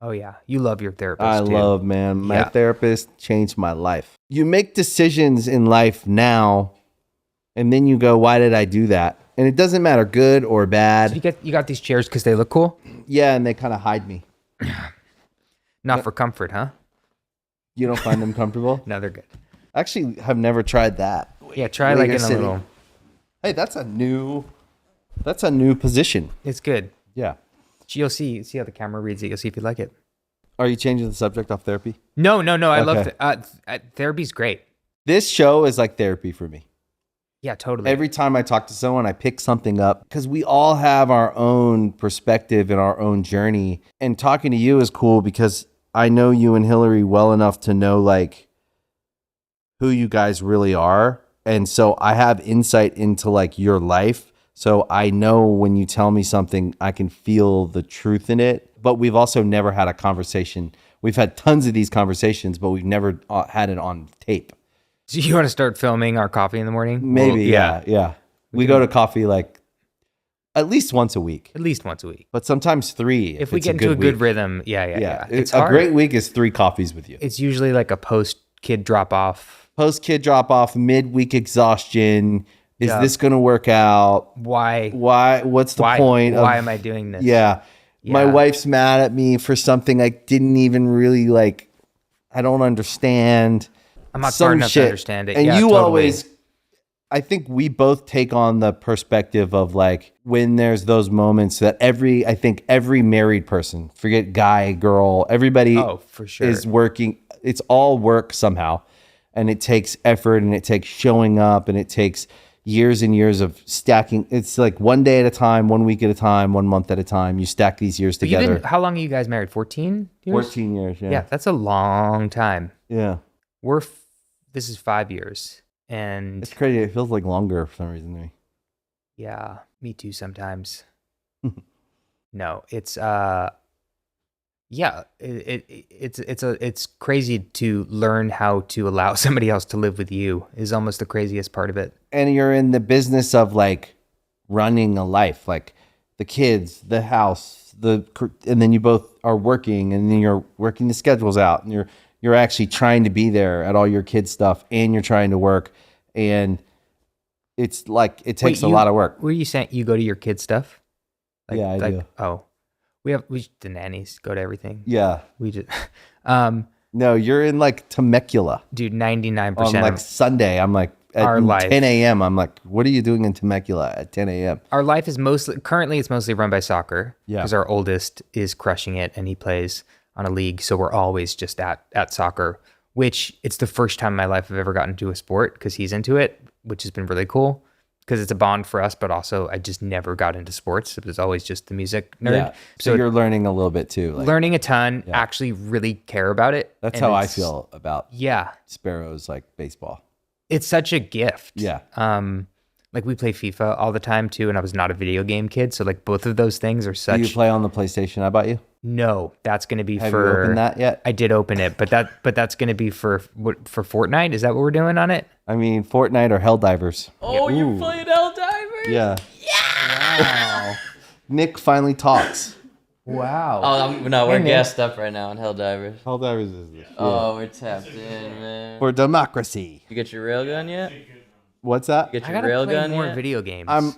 Oh yeah, you love your therapist. I too. love, man. My Yeah. therapist changed my life. You make decisions in life now, and then you go, why did I do that? And it doesn't matter, good or So bad. you got these chairs because they look cool, Yeah, and they kind of hide me. not for comfort, huh? You don't find them comfortable? No, they're good. Actually, have never tried that. Yeah, try like Later in a sitting. little. Hey, that's a new position. It's good. Yeah. You'll see how the camera reads it. You'll see if you like it. Are you changing the subject off therapy? No. I love Okay. therapy's great. This show is like therapy for me. Yeah, totally. Every time I talk to someone, I pick something up because we all have our own perspective and our own journey. And talking to you is cool because I know you and Hillary well enough to know like who you guys really are. And so I have insight into like your life. So I know when you tell me something, I can feel the truth in it. But we've also never had a conversation. We've had tons of these conversations, but we've never had it on tape. So you want to start filming our coffee in the morning? Maybe, Well, yeah. We go to coffee like at least once a week, At least once a week. but sometimes 3. If we it's get into a good week. rhythm, yeah. It's A hard. great week is 3 coffees with you. It's usually like a post kid drop off. Post kid drop off, midweek exhaustion. Is Yeah. this going to work out? Why? What's the point? Why am I doing this? Yeah. My Yeah. wife's mad at me for something I didn't even really like. I don't understand. I'm not Some smart enough shit. to understand it. And Yeah, you totally. always, I think we both take on the perspective of like when there's those moments that I think every married person, forget guy, girl, everybody for sure. is working. It's all work somehow. And it takes effort and it takes showing up and it takes years and years of stacking. It's like one day at a time, 1 week at a time, 1 month at a time. You stack these years But you've together. how long are you guys married? 14 years? 14 years. Yeah. Yeah, that's a long time. Yeah. This is 5 years. And It's crazy. It feels like longer for some reason to me. yeah, me too sometimes. No, it's yeah, it's crazy to learn how to allow somebody else to live with you is almost the craziest part of it. And you're in the business of like running a life, like the kids, the house, and then you both are working, and then you're working the schedules out, and you're actually trying to be there at all your kids' stuff, and you're trying to work, and it's like it takes a lot of work. Were you saying you go to your kids' stuff? Yeah, I do. Oh, the nannies go to everything. Yeah. We just No, you're in like Temecula. dude, 99% On like Sunday, I'm like at Our life. 10 a.m. I'm like, what are you doing in Temecula at 10 a.m.? our life is currently it's mostly run by soccer. Yeah. Because our oldest is crushing it and he plays on a league. So we're always just at soccer, which it's the first time in my life I've ever gotten into a sport because he's into it, which has been really cool because it's a bond for us, but also I just never got into sports. It was always just the music nerd. Yeah. So you're learning a little bit too. Like, learning a ton, actually really care about it. that's and how I it's- feel about Yeah. Sparrows, like baseball. It's such a gift. Yeah. Like we play FIFA all the time too, and I was not a video game kid, so like both of those things are such. Do you play on the PlayStation I bought you? No, that's going to be Have for. you opened that yet? I did open it, but that's going to be for Fortnite. Is that what we're doing on it? I mean, Fortnite or Helldivers. Oh, Ooh. you played Helldivers? Yeah. Wow. Nick finally talks. Wow. Oh, no, we're Hey, Nick. gassed up right now on Helldivers. Helldivers is the shit. Oh, we're tapped in, man. For democracy. You get your railgun yet? What's that? You get I your gotta play railgun more yet? video games. I'm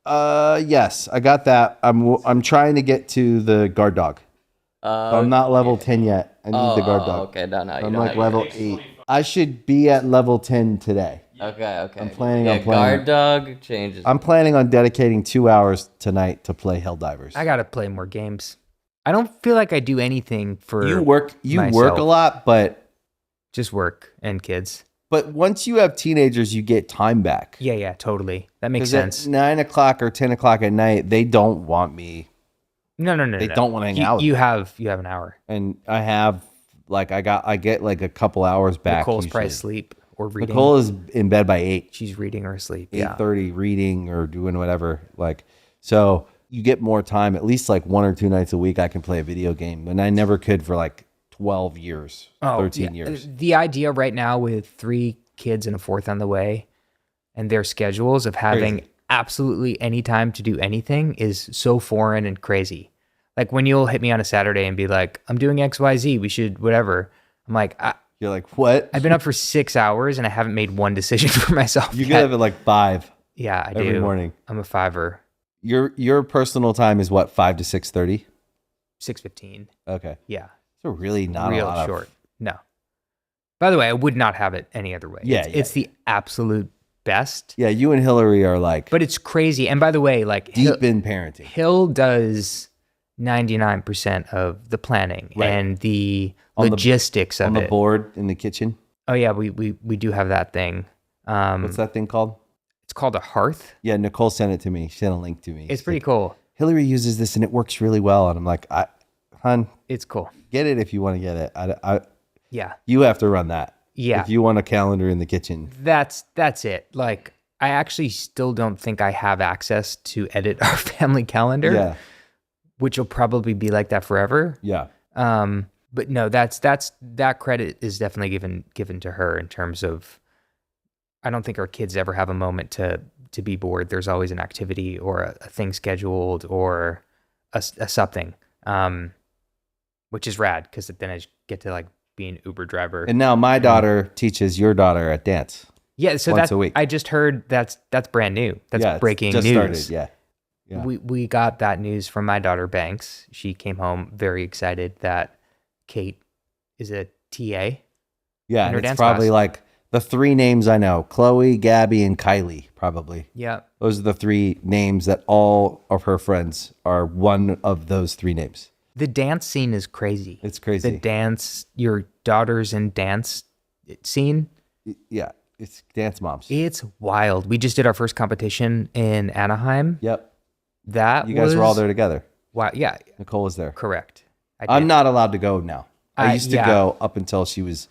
yes, I got that. I'm trying to get to the guard dog. So I'm not level 10 yet. I need the guard dog. Okay, no, you I'm don't like have level 8. I should be at level 10 today. Okay. I'm planning yeah, on playing. guard dog changes. I'm planning on dedicating 2 hours tonight to play Helldivers. I gotta play more games. I don't feel like I do anything for You work myself. a lot, but Just work and kids. once you have teenagers, you get time back. Yeah, totally. That makes 'Cause at sense. 9 o'clock or 10 o'clock at night, they don't want me. No. They don't wanna hang out with You have an hour. And I have like I get like a couple hours back. Nicole's probably usually. asleep or reading. Nicole is in bed by 8. She's reading or asleep. Yeah. 8:30 reading or doing whatever. Like, so you get more time, at least like 1 or 2 nights a week. I can play a video game, and I never could for like 12 years, 13 yeah. years. The idea right now with 3 kids and a 4th on the way, and their schedules of having Crazy. absolutely any time to do anything is so foreign and crazy. Like when you'll hit me on a Saturday and be like, I'm doing XYZ, we should whatever. I'm like, You're like, what? I've been up for 6 hours and I haven't made one decision for myself You yet. get up at like 5 Yeah, I do. every morning. I'm a fiver. Your personal time is what, 5 to 6:30? 6:15. Okay. Yeah. So really not Real a lot short. of... No. By the way, I would not have it any other way. Yeah, It's the absolute best. Yeah, you and Hillary are like But it's crazy. And by the way, like deep in parenting. Hill does 99% of the planning Right. and the On the- logistics of On the it. board in the kitchen. Oh yeah, we do have that thing. What's that thing called? It's called a hearth. Yeah, Nicole sent it to me. She sent a link to me. It's She's pretty like, cool. Hillary uses this and it works really well. And I'm like, hon, It's cool. get it if you want to get it. Yeah. You have to run that. Yeah. If you want a calendar in the kitchen. That's it. Like I actually still don't think I have access to edit our family calendar, Yeah. which will probably be like that forever. Yeah. But no, that credit is definitely given to her in terms of I don't think our kids ever have a moment to be bored. There's always an activity or a thing scheduled or a something, which is rad because then I get to like be an Uber driver. And now my daughter teaches your daughter at dance. Yeah, so once that's a week. I just heard that's brand new. That's Yeah, it's breaking just news. started. Yeah. Yeah. We got that news from my daughter Banks. She came home very excited that Kate is a TA. Yeah. in her And it's dance probably class. like the 3 names I know: Chloe, Gabby, and Kylie, probably. Yeah. Those are the 3 names that all of her friends are one of those 3 names. The dance scene is crazy. It's crazy. The dance, your daughter's in dance scene. Yeah. It's dance moms. It's wild. We just did our first competition in Anaheim. Yep. That You guys were all there together. Wow. Yeah. Nicole was there. Correct. I'm not allowed to go now. I used to yeah. go up until she was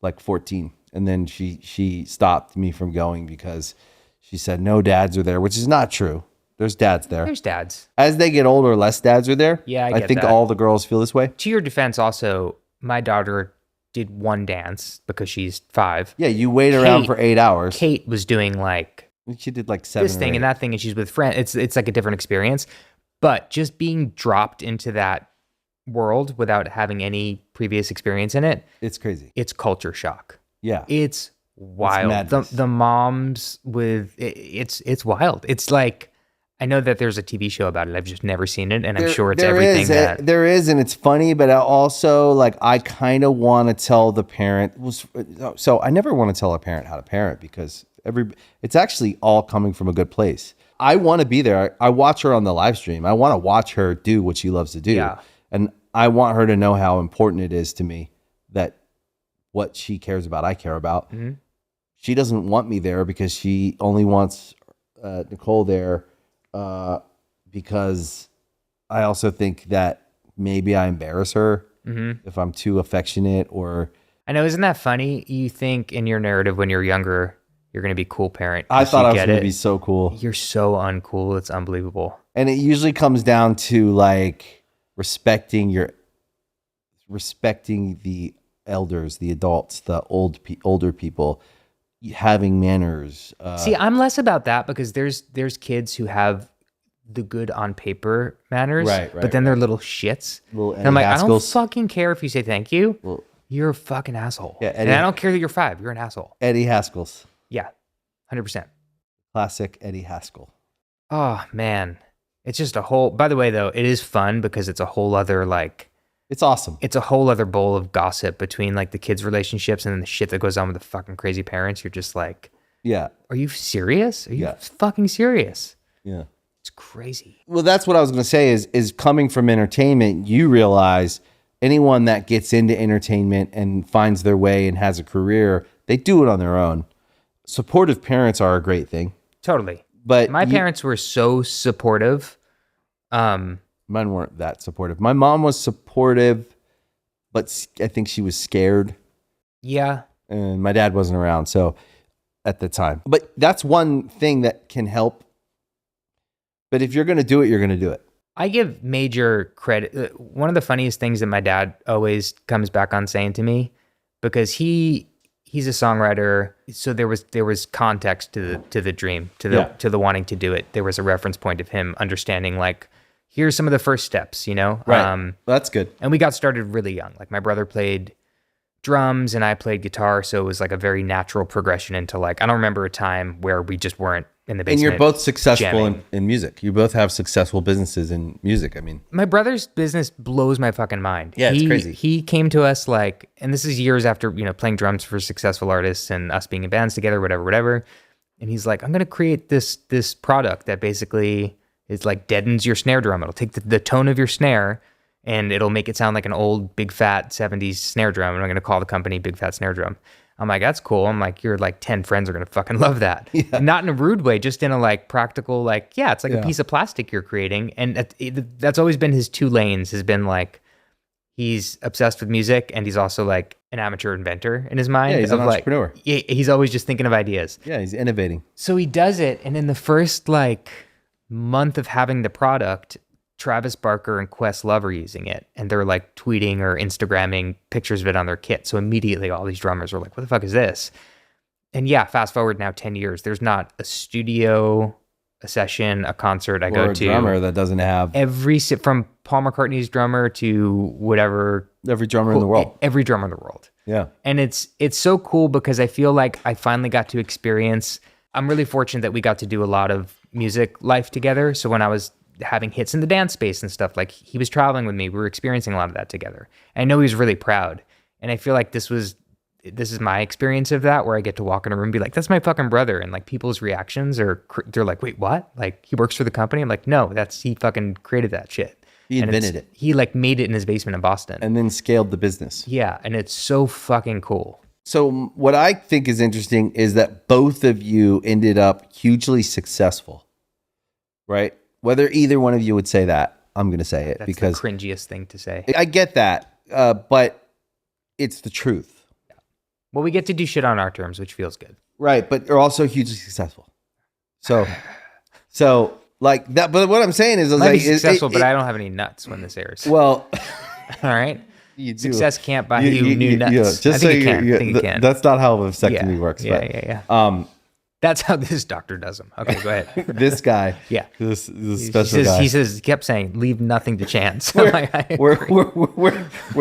like 14. And then she stopped me from going because she said no dads are there, which is not true. There's dads there. There's dads. As they get older, less dads are there. Yeah, I I get think that. all the girls feel this way. To your defense, also, my daughter did one dance because she's 5. Yeah, you wait around Kate- for 8 hours. Kate was doing like She did like 7 this or thing 8. and that thing, and she's with friends. It's like a different experience. But just being dropped into that world without having any previous experience in it, It's crazy. it's culture shock. Yeah. It's wild. madness. The moms with it's wild. It's like I know that there's a TV show about it. I've just never seen it, and I'm sure it's everything that there is, and it's funny, but I also like I kind of want to tell the parent. So I never want to tell a parent how to parent because it's actually all coming from a good place. I want to be there. I watch her on the live stream. I want to watch her do what she loves to do, Yeah. and I want her to know how important it is to me that what she cares about, I care about. Mm-hmm. She doesn't want me there because she only wants Nicole there. Because I also think that maybe I embarrass her if I'm too affectionate or... I know, isn't that funny? You think in your narrative when you're younger, you're going to be a cool parent. I 'cause thought you I was get going to it. be so cool. You're so uncool. It's unbelievable. And it usually comes down to like respecting the elders, the adults, the older people, having manners. See, I'm less about that because there's kids who have the good on paper manners, Right, but then they're little shits. Little And I'm like, I don't Haskells. fucking care if you say thank you. Well, You're a fucking asshole. Yeah, and Eddie- I don't care that you're 5. You're an asshole. Eddie Haskell's. Yeah, 100%. Classic Eddie Haskell. Oh, man. It's just a whole... By the way, though, it is fun because it's a whole other, like... It's awesome. It's a whole other bowl of gossip between, like, the kids' relationships and then the shit that goes on with the fucking crazy parents. You're just like, Yeah. are you serious? Are you Yeah. fucking serious? Yeah. It's crazy. Well, that's what I was going to say is coming from entertainment, you realize anyone that gets into entertainment and finds their way and has a career, they do it on their own. Supportive parents are a great thing. Totally. But My parents were so supportive. Mine weren't that supportive. My mom was supportive, but I think she was scared. Yeah. And my dad wasn't around, so at the time. But that's one thing that can help. But if you're going to do it, you're going to do it. I give major credit. One of the funniest things that my dad always comes back on saying to me, because he he's a songwriter, so there was context to the dream, to the wanting to do it. There was a reference point of him understanding like, here's some of the first steps, you know. Right. That's good. And we got started really young. Like my brother played drums and I played guitar, so it was like a very natural progression into like, I don't remember a time where we just weren't in the basement. And you're both successful jamming. in music. You both have successful businesses in music. I mean, My brother's business blows my fucking mind. Yeah, it's crazy. He came to us like, and this is years after, you know, playing drums for successful artists and us being in bands together, whatever. And he's like, I'm going to create this product that basically is like deadens your snare drum. It'll take the tone of your snare and it'll make it sound like an old big fat 70s snare drum. And I'm going to call the company Big Fat Snare Drum. I'm like, that's cool. I'm like, your like 10 friends are going to fucking love that. Yeah. And not in a rude way, just in a like practical, like, yeah, it's like a piece of plastic you're creating. And that's always been his two lanes, has been like, he's obsessed with music and he's also like an amateur inventor in his mind. Yeah, he's an entrepreneur. He's always just thinking of ideas. Yeah, he's innovating. So he does it. And in the first like month of having the product, Travis Barker and Questlove are using it, and they're like tweeting or Instagramming pictures of it on their kit. So immediately all these drummers are like, what the fuck is this? And yeah, fast forward now 10 years, there's not a studio, a session, a concert I go to. Or a drummer that doesn't have... From Paul McCartney's drummer to whatever... Every drummer in the world. Every drummer in the world. Yeah. And it's so cool because I feel like I finally got to experience... I'm really fortunate that we got to do a lot of music life together. So when I was having hits in the dance space and stuff, like he was traveling with me, we were experiencing a lot of that together. And I know he was really proud. And I feel like this is my experience of that, where I get to walk in a room and be like, that's my fucking brother. And like people's reactions they're like, wait, what? Like he works for the company? I'm like, no, he fucking created that shit. He invented it. He like made it in his basement in Boston. And then scaled the business. Yeah. And it's so fucking cool. So what I think is interesting is that both of you ended up hugely successful, right? Whether either one of you would say that, I'm going to say it. That's because the cringiest thing to say. I get that, but it's the truth. Yeah. Well, we get to do shit on our terms, which feels good. Right, but you're also hugely successful. So like that. But what I'm saying is, Might be successful, but I don't have any nuts when this airs. Well, all right. You do. Success can't buy you new nuts. Yeah, just I think so it can. Can. That's not how a vasectomy works. Yeah. That's how this doctor does them. Okay, go ahead. This guy. Yeah. This special guy. He kept saying, leave nothing to chance. Where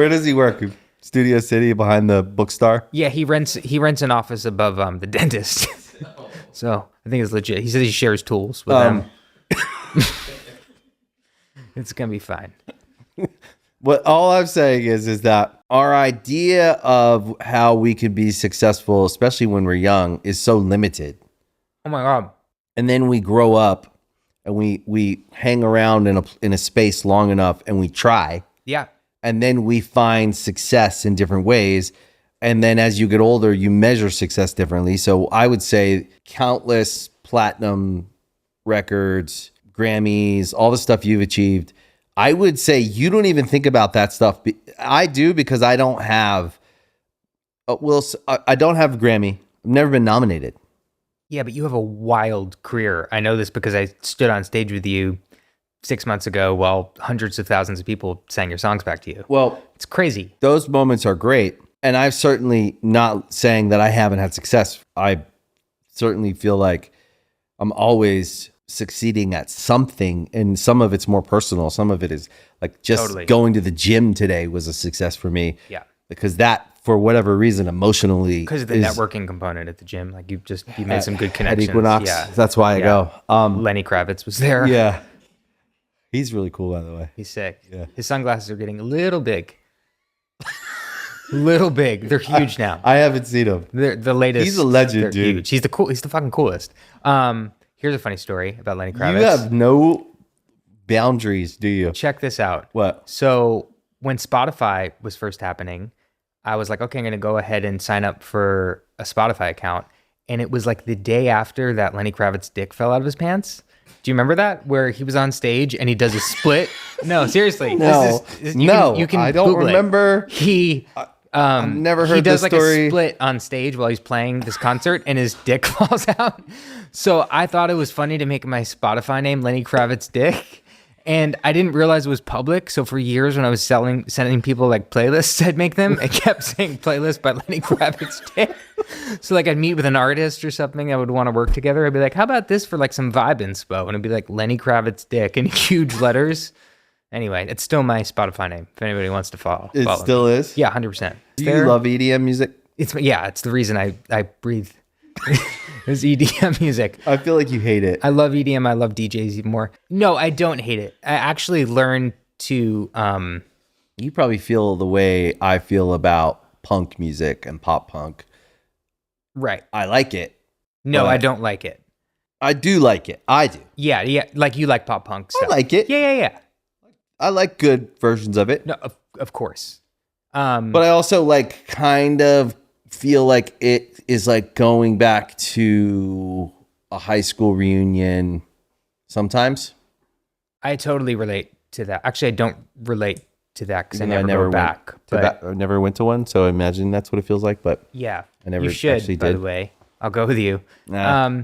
does he work? Studio City behind the bookstore? Yeah, he rents an office above the dentist. So I think it's legit. He says he shares tools with them. It's going to be fine. What all I'm saying is that our idea of how we could be successful, especially when we're young, is so limited. Oh my God. And then we grow up and we hang around in a space long enough and we try. Yeah. And then we find success in different ways. And then as you get older, you measure success differently. So I would say countless platinum records, Grammys, all the stuff you've achieved. I would say you don't even think about that stuff. I do, because I don't have, I don't have a Grammy. I've never been nominated. Yeah, but you have a wild career. I know this because I stood on stage with you 6 months ago while hundreds of thousands of people sang your songs back to you. Well, it's crazy. Those moments are great. And I'm certainly not saying that I haven't had success. I certainly feel like I'm always succeeding at something, and some of it's more personal. Some of it is like just going to the gym today was a success for me. Yeah. Because that, for whatever reason, emotionally, because of the networking component at the gym, like you made some good connections. At Equinox, yeah. That's why I go. Lenny Kravitz was there. Yeah. He's really cool, by the way. He's sick. Yeah. His sunglasses are getting a little big. Little big. They're huge now. I haven't seen him. They're the latest. He's a legend, dude. Huge. He's the fucking coolest. Here's a funny story about Lenny Kravitz. You have no boundaries, do you? Check this out. What? So when Spotify was first happening, I was like, okay, I'm going to go ahead and sign up for a Spotify account. And it was like the day after that Lenny Kravitz's dick fell out of his pants. Do you remember that? Where he was on stage and he does a split? No, seriously. No, you can I don't Google remember. It. I've never heard he does this like story. a split on stage while he's playing this concert and his dick falls out. So I thought it was funny to make my Spotify name Lenny Kravitz Dick. And I didn't realize it was public. So for years when I was sending people like playlists, I'd make them. It kept saying playlist by Lenny Kravitz's Dick. So like I'd meet with an artist or something I would want to work together. I'd be like, how about this for like some vibe inspo? And it'd be like Lenny Kravitz's Dick in huge letters. Anyway, it's still my Spotify name if anybody wants to follow still me. is? Yeah, 100%. Do you love EDM music? It's the reason I breathe. It's EDM music. I feel like you hate it. I love EDM. I love DJs even more. No, I don't hate it. I actually learned to You probably feel the way I feel about punk music and pop punk. Right. I like it. No, I don't like it. I do like it. I do. Yeah. Like you like pop punk stuff. I like it. Yeah. I like good versions of it. No, of course. But I also like kind of feel like it is like going back to a high school reunion sometimes. I totally relate to that. Actually, I don't relate to that because I Even though never go back. I never went to one, so I imagine that's what it feels like. But yeah, I never you should, actually by did. the way. I'll go with you. Nah.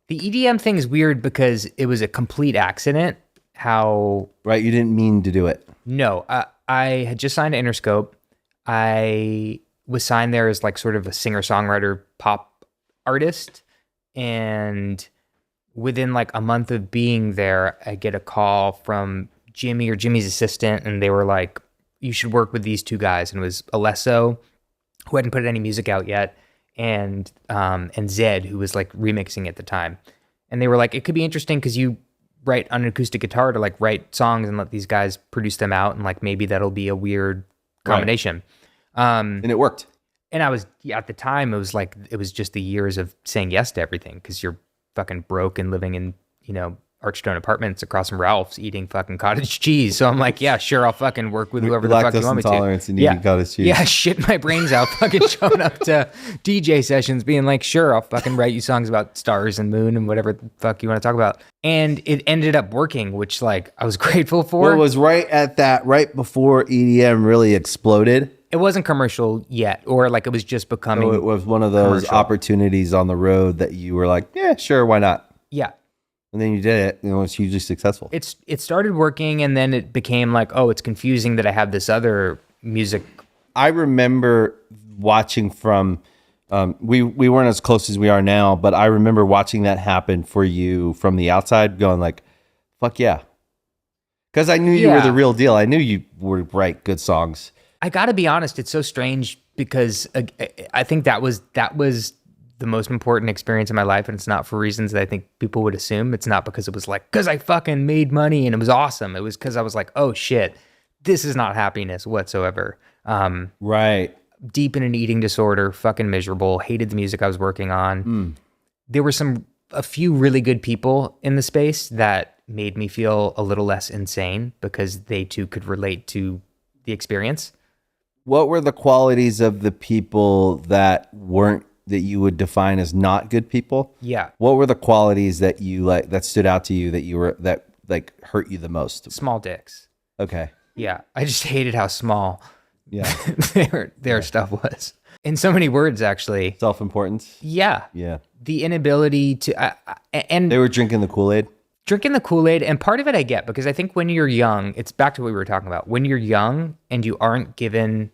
The EDM thing is weird because it was a complete accident. Right, you didn't mean to do it. No, I had just signed to Interscope. I was signed there as like sort of a singer-songwriter pop artist. And within like a month of being there, I get a call from Jimmy or Jimmy's assistant. And they were like, you should work with these two guys. And it was Alesso, who hadn't put any music out yet, and Zed, who was like remixing at the time. And they were like, it could be interesting because you write on an acoustic guitar to like write songs and let these guys produce them out. And like, maybe that'll be a weird combination. And it worked. And I was, at the time, it was just the years of saying yes to everything because you're fucking broke and living in, Archstone apartments across from Ralph's eating fucking cottage cheese. So I'm like, yeah, sure, I'll fucking work with whoever the fuck you want me to. Lactose intolerance and eating cottage cheese. Yeah, shit my brains out, fucking showing up to DJ sessions being like, sure, I'll fucking write you songs about stars and moon and whatever the fuck you want to talk about. And it ended up working, which like I was grateful for. Well, it was right before EDM really exploded. It wasn't commercial yet, or like it was just becoming. So it was one of those commercial opportunities on the road that you were like, yeah, sure, why not? Yeah. And then you did it, and it was hugely successful. It started working, and then it became like, oh, it's confusing that I have this other music. I remember watching from, we weren't as close as we are now, but I remember watching that happen for you from the outside, going like, fuck yeah. Because I knew you were the real deal. I knew you would write good songs. I got to be honest, it's so strange because I think that was the most important experience in my life, and it's not for reasons that I think people would assume. It's not because it was like, because I fucking made money and it was awesome. It was because I was like, oh shit, this is not happiness whatsoever. Right. Deep in an eating disorder, fucking miserable, hated the music I was working on. There were a few really good people in the space that made me feel a little less insane because they too could relate to the experience. What were the qualities of the people that you would define as not good people? Yeah. What were the qualities that you like that stood out to you that like hurt you the most? Small dicks. Okay. Yeah. I just hated how small their their stuff was. In so many words, actually. Self-importance. Yeah. Yeah. The inability to and they were drinking the Kool-Aid. Drinking the Kool-Aid, and part of it I get because I think when you're young, it's back to what we were talking about. When you're young and you aren't given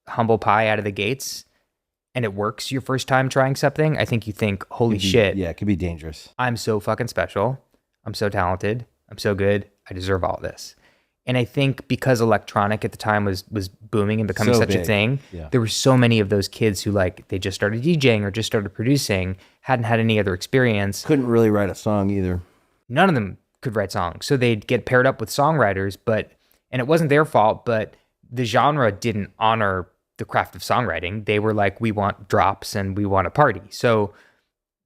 humble pie out of the gates and it works your first time trying something, I think you think, holy shit. Yeah, it could be dangerous. I'm so fucking special. I'm so talented. I'm so good. I deserve all this. And I think because electronic at the time was booming and becoming such a thing, there were so many of those kids who like they just started DJing or just started producing, hadn't had any other experience. Couldn't really write a song either. None of them could write songs. So they'd get paired up with songwriters, and it wasn't their fault, but the genre didn't honor the craft of songwriting. They were like, we want drops and we want a party. So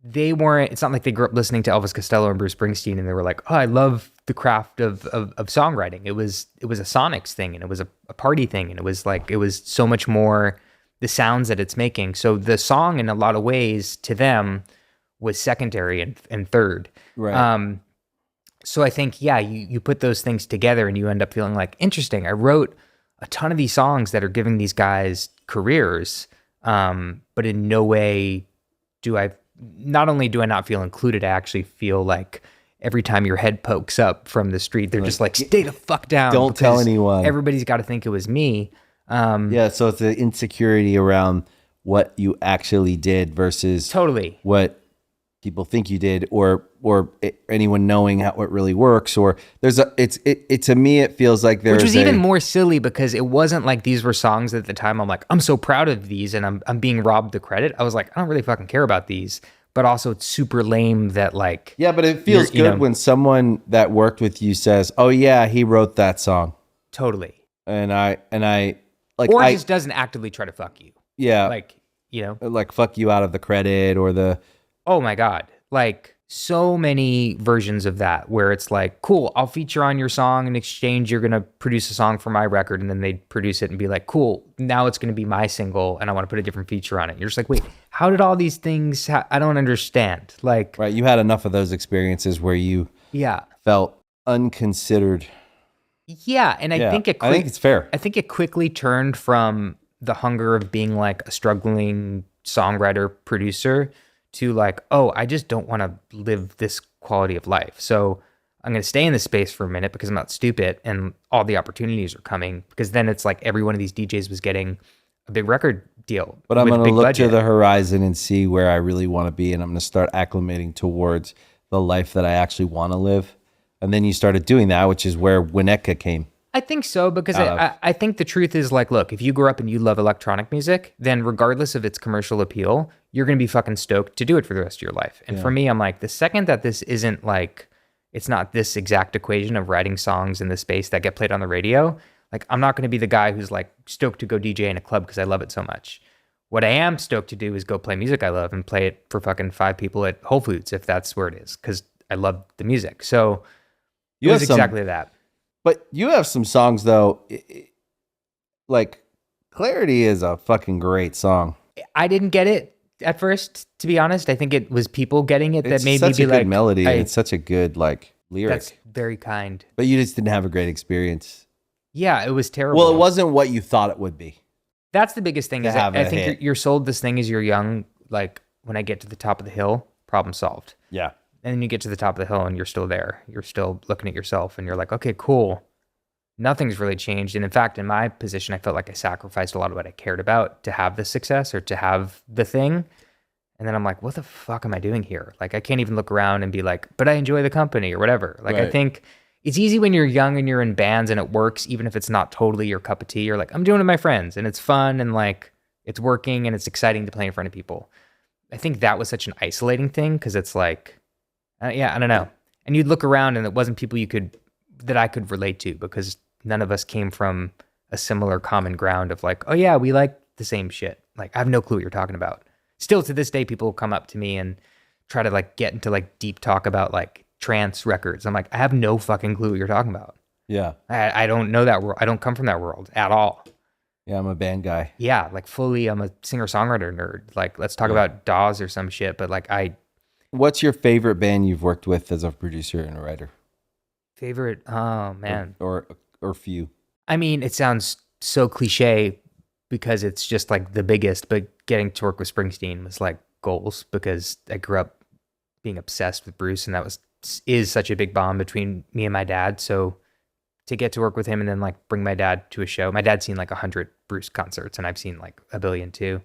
they weren't, it's not like they grew up listening to Elvis Costello and Bruce Springsteen and they were like, oh, I love the craft of songwriting. It was a Sonics thing and it was a party thing. And it was so much more the sounds that it's making. So the song in a lot of ways to them was secondary and third. Right. So I think, you put those things together and you end up feeling like, interesting. I wrote a ton of these songs that are giving these guys careers, but in no way not only do I not feel included, I actually feel like every time your head pokes up from the street, they're just like, stay the fuck down. Don't tell because anyone. Everybody's got to think it was me. Yeah, so it's the insecurity around what you actually did versus Totally. what people think you did, or anyone knowing how it really works. Or to me it feels like there's which was even more silly because it wasn't like these were songs at the time I'm like, I'm so proud of these and I'm being robbed the credit. I was like, I don't really fucking care about these. But also it's super lame that like, yeah, but it feels good when someone that worked with you says, oh yeah, he wrote that song. Totally. And I like, or just doesn't actively try to fuck you. Yeah. Like, like fuck you out of the credit or the, oh my God. Like so many versions of that where it's like, cool, I'll feature on your song. In exchange, you're going to produce a song for my record. And then they'd produce it and be like, cool, now it's going to be my single and I want to put a different feature on it. And you're just like, wait, how did all these things, I don't understand. Like, right. You had enough of those experiences where you felt unconsidered. Yeah. And I think it's fair. I think it quickly turned from the hunger of being like a struggling songwriter producer to like, oh, I just don't want to live this quality of life. So I'm going to stay in this space for a minute because I'm not stupid and all the opportunities are coming, because then it's like every one of these DJs was getting a big record deal. But I'm going to look to the horizon and see where I really want to be. And I'm going to start acclimating towards the life that I actually want to live. And then you started doing that, which is where Winnetka came. I think so, because I think the truth is like, look, if you grew up and you love electronic music, then regardless of its commercial appeal, you're going to be fucking stoked to do it for the rest of your life. And for me, I'm like, the second that this isn't like, it's not this exact equation of writing songs in the space that get played on the radio, like I'm not going to be the guy who's like stoked to go DJ in a club because I love it so much. What I am stoked to do is go play music I love and play it for fucking 5 people at Whole Foods, if that's where it is, because I love the music. So it was exactly that. But you have some songs though, like Clarity is a fucking great song. I didn't get it at first, to be honest. I think it was people getting it that made me be like, it's such a good melody. It's such a good like lyric. That's very kind. But you just didn't have a great experience. Yeah, it was terrible. Well, it wasn't what you thought it would be. That's the biggest thing. Is I think you're sold this thing as you're young. Like when I get to the top of the hill, problem solved. Yeah. And then you get to the top of the hill and you're still there. You're still looking at yourself and you're like, okay, cool. Nothing's really changed. And in fact, in my position, I felt like I sacrificed a lot of what I cared about to have the success or to have the thing. And then I'm like, what the fuck am I doing here? Like, I can't even look around and be like, but I enjoy the company or whatever. Like, right. I think it's easy when you're young and you're in bands and it works, even if it's not totally your cup of tea. You're like, I'm doing it with my friends and it's fun and like it's working and it's exciting to play in front of people. I think that was such an isolating thing because it's like, I don't know. And you'd look around and it wasn't people that I could relate to because none of us came from a similar common ground of like, oh yeah, we like the same shit. Like, I have no clue what you're talking about. Still to this day, people will come up to me and try to like get into like deep talk about like trance records. I'm like, I have no fucking clue what you're talking about. Yeah. I don't know that world. I don't come from that world at all. Yeah, I'm a band guy. Yeah, like fully, I'm a singer-songwriter nerd. Like, let's talk about DAWs or some shit, but like What's your favorite band you've worked with as a producer and a writer? Favorite? Oh, man. Or few. I mean, it sounds so cliche because it's just like the biggest, but getting to work with Springsteen was like goals because I grew up being obsessed with Bruce and that is such a big bond between me and my dad. So to get to work with him and then like bring my dad to a show, my dad's seen like 100 Bruce concerts and I've seen like a billion too.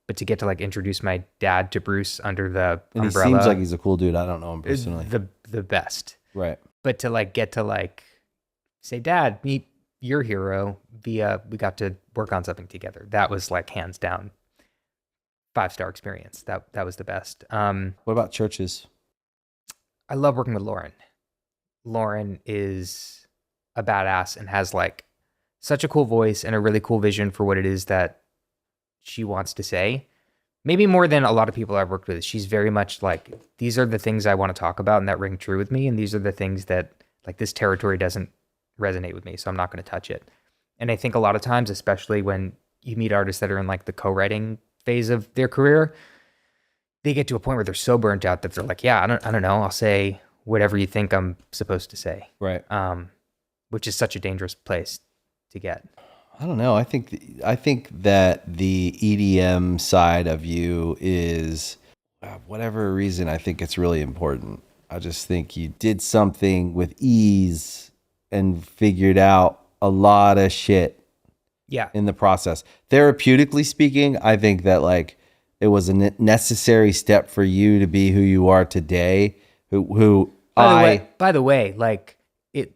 But to get to like introduce my dad to Bruce under the umbrella. He seems like he's a cool dude. I don't know him personally. The best. Right. But to like get to like say, Dad, meet your hero via we got to work on something together. That was like hands down 5-star experience. That was the best. What about churches? I love working with Lauren. Lauren is a badass and has like such a cool voice and a really cool vision for what it is that she wants to say. Maybe more than a lot of people I've worked with. She's very much like, these are the things I want to talk about and that ring true with me. And these are the things that like this territory doesn't resonate with me. So I'm not going to touch it. And I think a lot of times, especially when you meet artists that are in like the co-writing phase of their career, they get to a point where they're so burnt out that they're like, yeah, I don't know. I'll say whatever you think I'm supposed to say. Right. Which is such a dangerous place to get. I don't know. I think that the EDM side of you is, whatever reason, I think it's really important. I just think you did something with ease and figured out a lot of shit Yeah. in the process. Therapeutically speaking, I think that like it was a necessary step for you to be who you are today. By the way, like it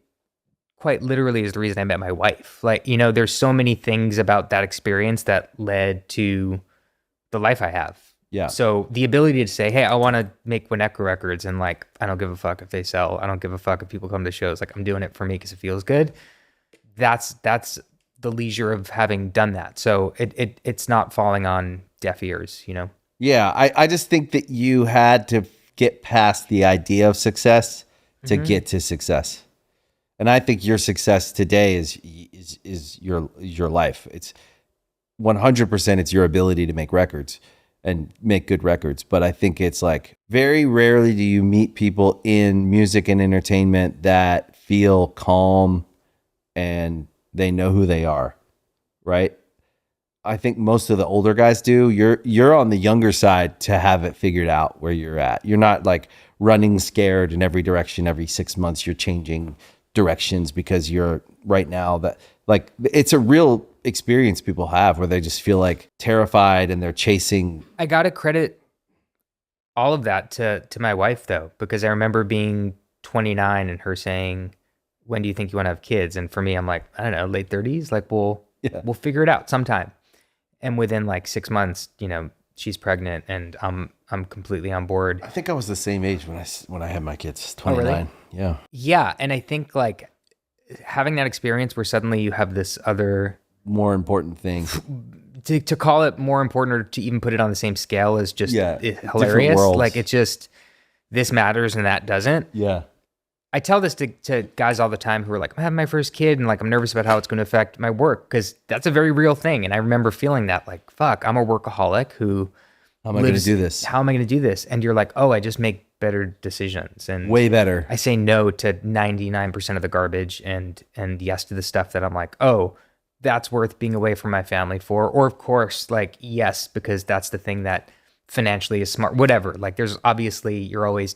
quite literally is the reason I met my wife. Like, you know, there's so many things about that experience that led to the life I have. Yeah. So the ability to say, hey, I want to make Winnetka records, and like, I don't give a fuck if they sell. I don't give a fuck if people come to shows. Like, I'm doing it for me because it feels good. That's the leisure of having done that. So it's not falling on deaf ears, you know? Yeah. I just think that you had to get past the idea of success to get to success. And I think your success today is your life. It's 100% it's your ability to make records and make good records. But I think it's like very rarely do you meet people in music and entertainment that feel calm and they know who they are, right? I think most of the older guys do. You're on the younger side to have it figured out where you're at. You're not like running scared in every direction. Every 6 months you're changing directions because you're right now that like it's a real experience people have where they just feel like terrified and they're chasing. I got to credit all of that to my wife though, because I remember being 29 and her saying, when do you think you want to have kids? And for me, I'm like, I don't know, late 30s. Like, we'll figure it out sometime. And within like 6 months, you know, she's pregnant and I'm completely on board. I think I was the same age when I had my kids, 29. Oh, really? Yeah. Yeah. And I think like having that experience where suddenly you have this other more important thing to call it more important or to even put it on the same scale is just hilarious. Worlds. Like it's just, this matters and that doesn't. Yeah. I tell this to guys all the time who are like, I'm having my first kid and like, I'm nervous about how it's going to affect my work. Cause that's a very real thing. And I remember feeling that like, fuck, I'm a workaholic who how am I going to do this? How am I going to do this? And you're like, oh, I just make better decisions and way better. I say no to 99% of the garbage and yes to the stuff that I'm like, oh, that's worth being away from my family for. Or of course, like, yes, because that's the thing that financially is smart, whatever. Like there's obviously, you're always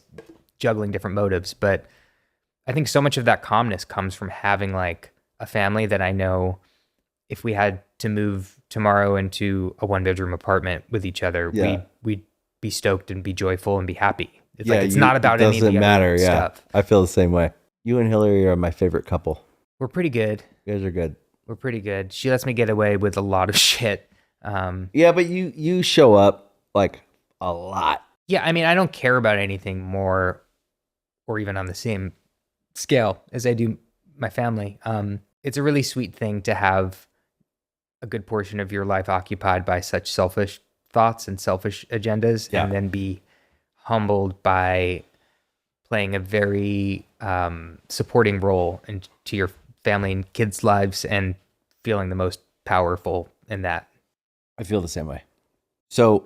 juggling different motives, but I think so much of that calmness comes from having like a family that I know if we had to move tomorrow into a 1-bedroom apartment with each other, we'd be stoked and be joyful and be happy. It's like, it's not about any of the other stuff. I feel the same way. You and Hillary are my favorite couple. We're pretty good. You guys are good. We're pretty good. She lets me get away with a lot of shit. Yeah, but you show up like a lot. Yeah, I mean, I don't care about anything more or even on the same scale as I do my family. It's a really sweet thing to have a good portion of your life occupied by such selfish thoughts and selfish agendas, and then be humbled by playing a very supporting role into your family and kids' lives and feeling the most powerful in that. I feel the same way. So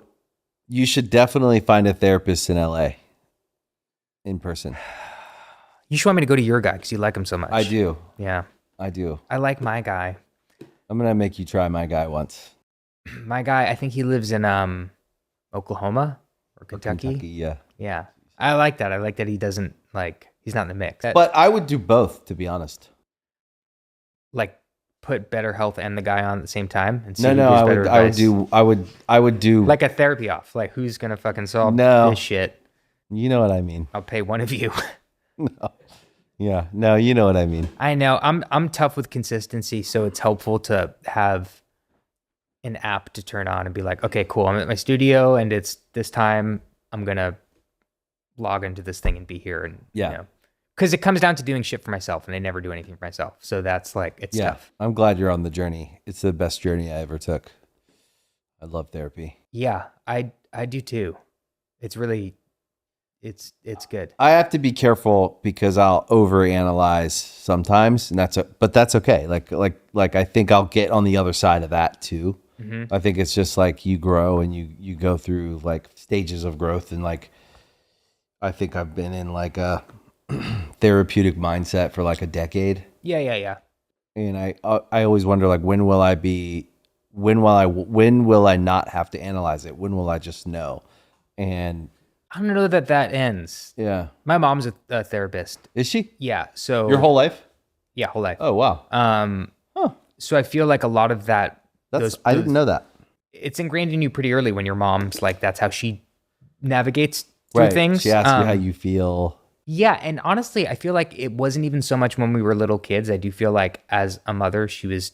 you should definitely find a therapist in LA in person. You should want me to go to your guy because you like him so much. I do. Yeah. I do. I like my guy. I'm going to make you try my guy once. My guy, I think he lives in Oklahoma or Kentucky. Yeah. Yeah. I like that. I like that he doesn't like, he's not in the mix. But I would do both, to be honest. Like put better health and the guy on at the same time and see No, I would do like a therapy off. Like who's going to fucking solve this shit? You know what I mean. I'll pay one of you. No. Yeah. No, you know what I mean. I know. I'm tough with consistency, so it's helpful to have an app to turn on and be like, okay, cool. I'm at my studio and it's this time. I'm gonna log into this thing and be here. And you know, because it comes down to doing shit for myself, and I never do anything for myself. So that's like it's tough. I'm glad you're on the journey. It's the best journey I ever took. I love therapy. Yeah, I do too. It's really. It's good. I have to be careful because I'll overanalyze sometimes, and that's okay. Like I think I'll get on the other side of that too. Mm-hmm. I think it's just like you grow and you go through like stages of growth, and like I think I've been in like a therapeutic mindset for like a decade. Yeah. And I always wonder like when will I not have to analyze it? When will I just know? And I don't know that ends. Yeah. My mom's a therapist. Is she? Yeah. So Your whole life? yeah, whole life. Oh, wow. Huh. So I feel like a lot of that, I didn't know that. it's ingrained in you pretty early when your mom's like, that's how she navigates through things. She asks you how you feel. Yeah. And honestly, I feel like it wasn't even so much when we were little kids. I do feel like as a mother, she was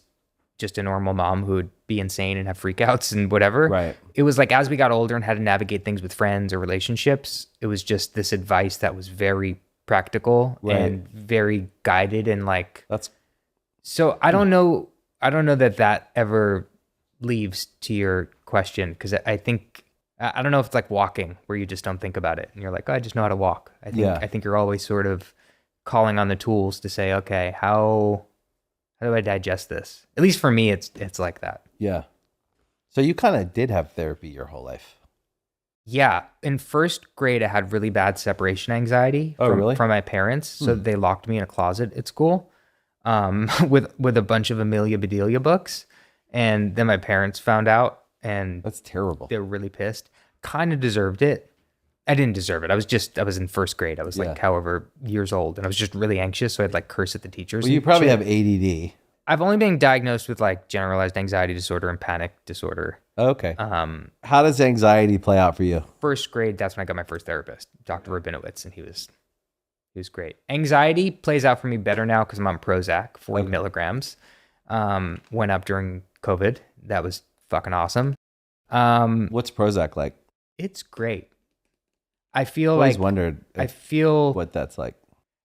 just a normal mom who would be insane and have freakouts and whatever. Right. It was like as we got older and had to navigate things with friends or relationships, it was just this advice that was very practical and very guided and like so I don't know that ever leaves to your question, because I think I don't know if it's like walking where you just don't think about it and you're like, oh, I just know how to walk. I think you're always sort of calling on the tools to say, okay, how do I digest this? At least for me, it's like that. Yeah. So you kind of did have therapy your whole life. Yeah. In first grade, I had really bad separation anxiety from my parents. So they locked me in a closet at school with a bunch of Amelia Bedelia books. And then my parents found out, and that's terrible. They were really pissed. Kind of deserved it. I didn't deserve it. I was in first grade. I was like however years old, and I was just really anxious. So I'd like curse at the teachers. Well, you probably have ADD. I've only been diagnosed with like generalized anxiety disorder and panic disorder. Okay. How does anxiety play out for you? First grade, that's when I got my first therapist, Dr. Rabinowitz, and he was great. Anxiety plays out for me better now because I'm on Prozac, 40 milligrams. Went up during COVID. That was fucking awesome. What's Prozac like? It's great. I feel always like wondered. I feel what that's like.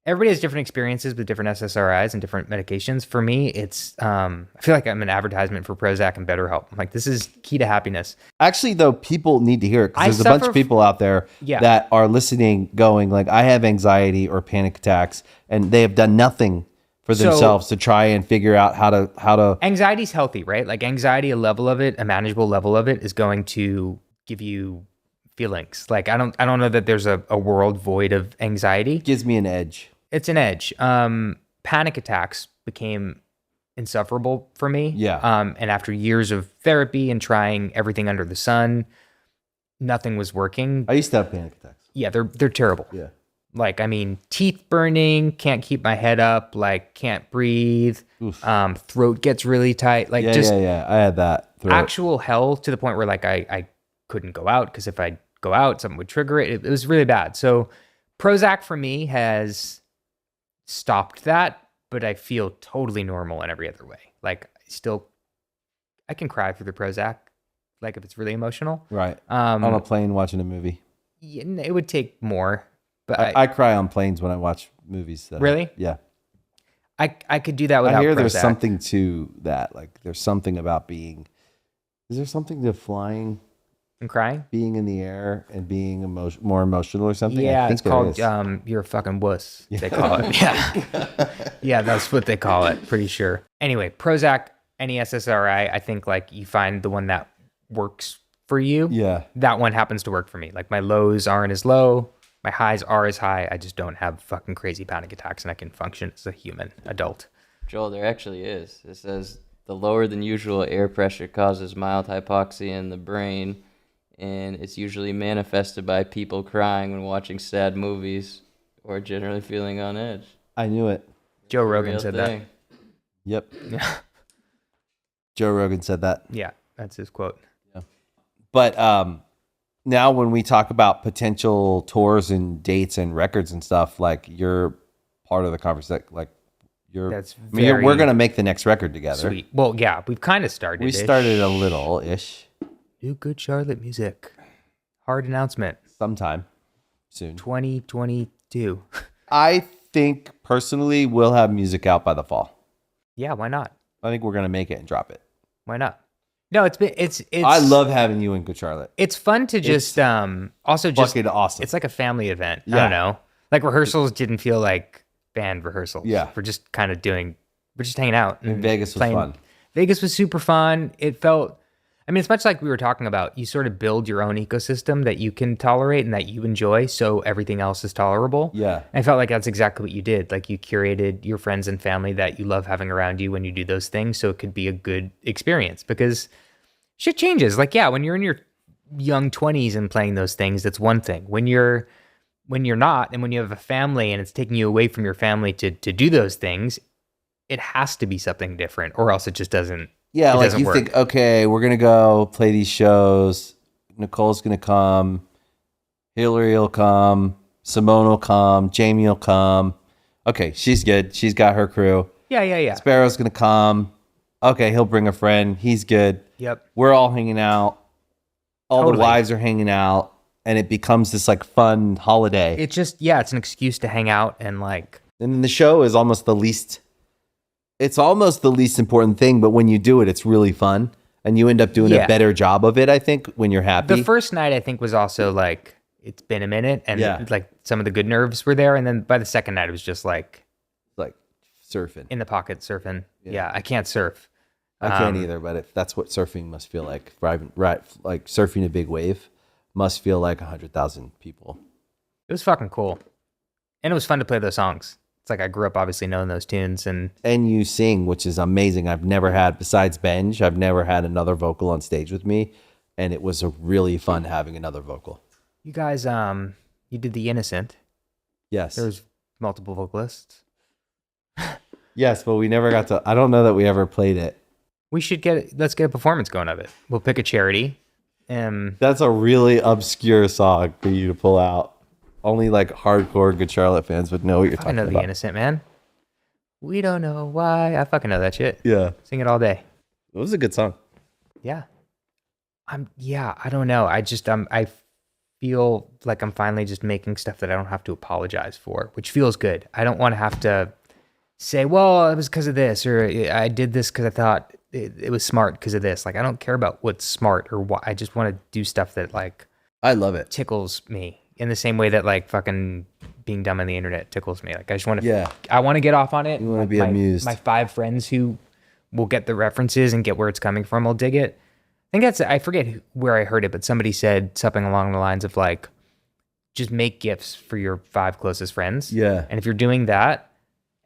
Everybody has different experiences with different SSRIs and different medications. For me, it's I feel like I'm an advertisement for Prozac and BetterHelp. I'm like, this is key to happiness. Actually, though, people need to hear it because there's a bunch of people out there that are listening going like, I have anxiety or panic attacks, and they have done nothing for themselves to try and figure out how to. Anxiety's healthy, right? Like anxiety, a level of it, a manageable level of it is going to give you feelings. Like I don't know that there's a world void of anxiety. Gives me an edge. It's an edge. Panic attacks became insufferable for me. Yeah. And after years of therapy and trying everything under the sun, nothing was working. I used to have panic attacks. Yeah, they're terrible. Yeah. Like, I mean, teeth burning, can't keep my head up, like can't breathe. Throat gets really tight. Like I had that. Actual hell, to the point where like I couldn't go out because if I go out, something would trigger it. It was really bad. So Prozac for me has stopped that, but I feel totally normal in every other way. Like I can cry through the Prozac, like if it's really emotional. Right. On a plane watching a movie. Yeah, it would take more, but I cry on planes when I watch movies. Really? Yeah. I could do that without I hear Prozac. there's something to that. Like there's something about is there something to flying and crying? Being in the air and being more emotional or something? Yeah, it's called you're a fucking wuss, they call it. Yeah. Yeah, that's what they call it, pretty sure. Anyway, Prozac, any SSRI, I think like you find the one that works for you. Yeah. That one happens to work for me. Like my lows aren't as low, my highs are as high. I just don't have fucking crazy panic attacks and I can function as a human adult. Joel, there actually is. It says the lower than usual air pressure causes mild hypoxia in the brain, and it's usually manifested by people crying when watching sad movies or generally feeling on edge. I knew it. Joe Rogan said that. Yep. Yeah. Joe Rogan said that. Yeah, that's his quote. Yeah. But now when we talk about potential tours and dates and records and stuff, like you're part of the conversation. Like we're going to make the next record together. Sweet. Well, yeah, we've kind of started. We started a little-ish. Do good Charlotte music. Hard announcement. Sometime soon. 2022. I think personally we'll have music out by the fall. Yeah, why not? I think we're gonna make it and drop it. Why not? No, it's. I love having you in Good Charlotte. It's fun to just also just fucking awesome. It's like a family event. Yeah. I don't know. Like rehearsals didn't feel like band rehearsals. Yeah. We're just kind of we're just hanging out. And Vegas was fun. Vegas was super fun. It felt, I mean, it's much like we were talking about. You sort of build your own ecosystem that you can tolerate and that you enjoy, so everything else is tolerable. Yeah. I felt like that's exactly what you did. Like you curated your friends and family that you love having around you when you do those things, so it could be a good experience because shit changes. Like, yeah, when you're in your young 20s and playing those things, that's one thing. When you're not, and when you have a family and it's taking you away from your family to do those things, it has to be something different, or else it just doesn't. Yeah, it like doesn't you work. think, okay, we're gonna go play these shows. Nicole's gonna come. Hillary will come. Simone will come. Jamie will come. Okay, she's good. She's got her crew. Yeah. Sparrow's gonna come. Okay, he'll bring a friend. He's good. Yep. We're all hanging out. All the Totally. wives are hanging out, and it becomes this like fun holiday. It's just, it's an excuse to hang out and like. And then the show is almost the least. It's almost the least important thing, but when you do it, it's really fun, and you end up doing a better job of it. I think when you're happy. The first night, I think, was also like, it's been a minute, and like some of the good nerves were there, and then by the second night, it was just like surfing in the pocket surfing. Yeah, I can't surf. I can't either, but that's what surfing must feel like. Right, like surfing a big wave must feel like 100,000 people. It was fucking cool, and it was fun to play those songs. It's like I grew up obviously knowing those tunes, and you sing, which is amazing. I've never had, besides Benj, I've never had another vocal on stage with me, and it was a really fun having another vocal. you guys, you did The Innocent. Yes. There's multiple vocalists. Yes, but we never got to. I don't know that we ever played it. We should let's get a performance going of it. We'll pick a charity. That's a really obscure song for you to pull out. Only like hardcore Good Charlotte fans would know what you're I talking know about. The Innocent, man. We don't know why. I fucking know that shit. Yeah. Sing it all day. It was a good song. Yeah. I don't know. I feel like I'm finally just making stuff that I don't have to apologize for, which feels good. I don't want to have to say, well, it was because of this, or I did this because I thought it was smart because of this. Like, I don't care about what's smart or what. I just want to do stuff that like I love it. tickles me in the same way that like fucking being dumb on the internet tickles me. Like, I just want to, Yeah. I want to get off on it. You wanna Like, be amused. My 5 friends who will get the references and get where it's coming from will dig it. I think I forget where I heard it, but somebody said something along the lines of like, just make gifts for your 5 closest friends. Yeah. And if you're doing that,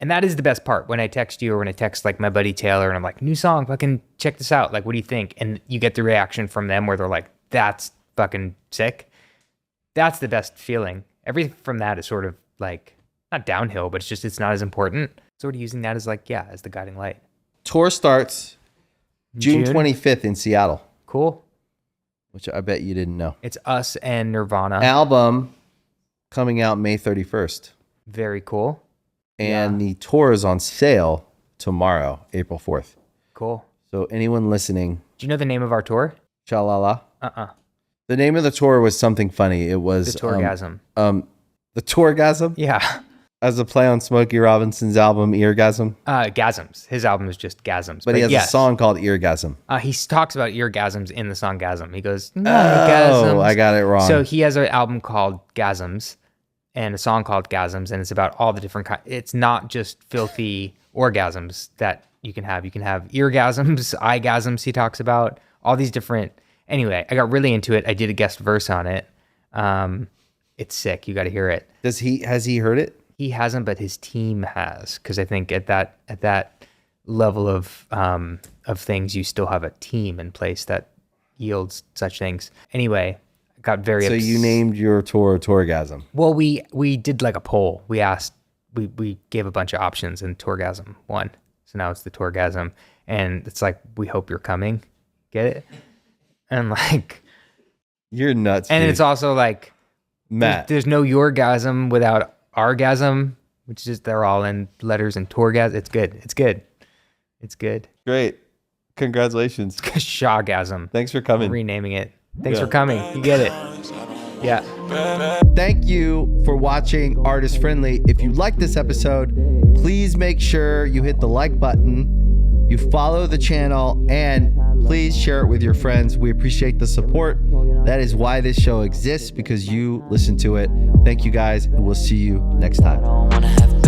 and that is the best part, when I text you or when I text like my buddy Taylor and I'm like, new song, fucking check this out. Like, what do you think? And you get the reaction from them where they're like, that's fucking sick. That's the best feeling. Everything from that is sort of like, not downhill, but it's not as important. Sort of using that as like, as the guiding light. Tour starts June 25th in Seattle, Cool. which I bet you didn't know. It's us and Nirvana. Album coming out May 31st. Very cool. And the tour is on sale tomorrow, April 4th. Cool. So anyone listening, Do you know the name of our tour? Cha-la-la. Uh-uh. The name of the tour was something funny. It was The Tourgasm. The Tourgasm, Yeah. as a play on Smokey Robinson's album Eargasm. Gasms. His album is just Gasms. But he has yes. a song called Eargasm. He talks about eargasms in the song Gasm. He goes, Oh, gasms. I got it wrong. So he has an album called Gasms and a song called Gasms, and it's about all the different kinds. It's not just filthy orgasms that you can have. You can have eargasms, eyegasms he talks about, all these different. Anyway, I got really into it. I did a guest verse on it. It's sick. You got to hear it. has he heard it? He hasn't, but his team has, because I think at that level of things, you still have a team in place that yields such things. Anyway, I got very. So you named your tour Tourgasm. Well, we did like a poll. We asked, we gave a bunch of options, and Tourgasm won. So now it's the Tourgasm, and it's like, we hope you're coming. Get it? And like, You're nuts. and dude. it's also like, Matt. there's no yourgasm without orgasm, which is they're all in letters, and Tourgasm. It's good. It's good. It's good. Great. Congratulations. Shawgasm. Thanks for coming. Renaming it. Thanks for coming. You get it. Yeah. Thank you for watching Artist Friendly. If you like this episode, please make sure you hit the like button, you follow the channel, and please share it with your friends. We appreciate the support. That is why this show exists, because you listen to it. Thank you guys, and we'll see you next time. I don't wanna have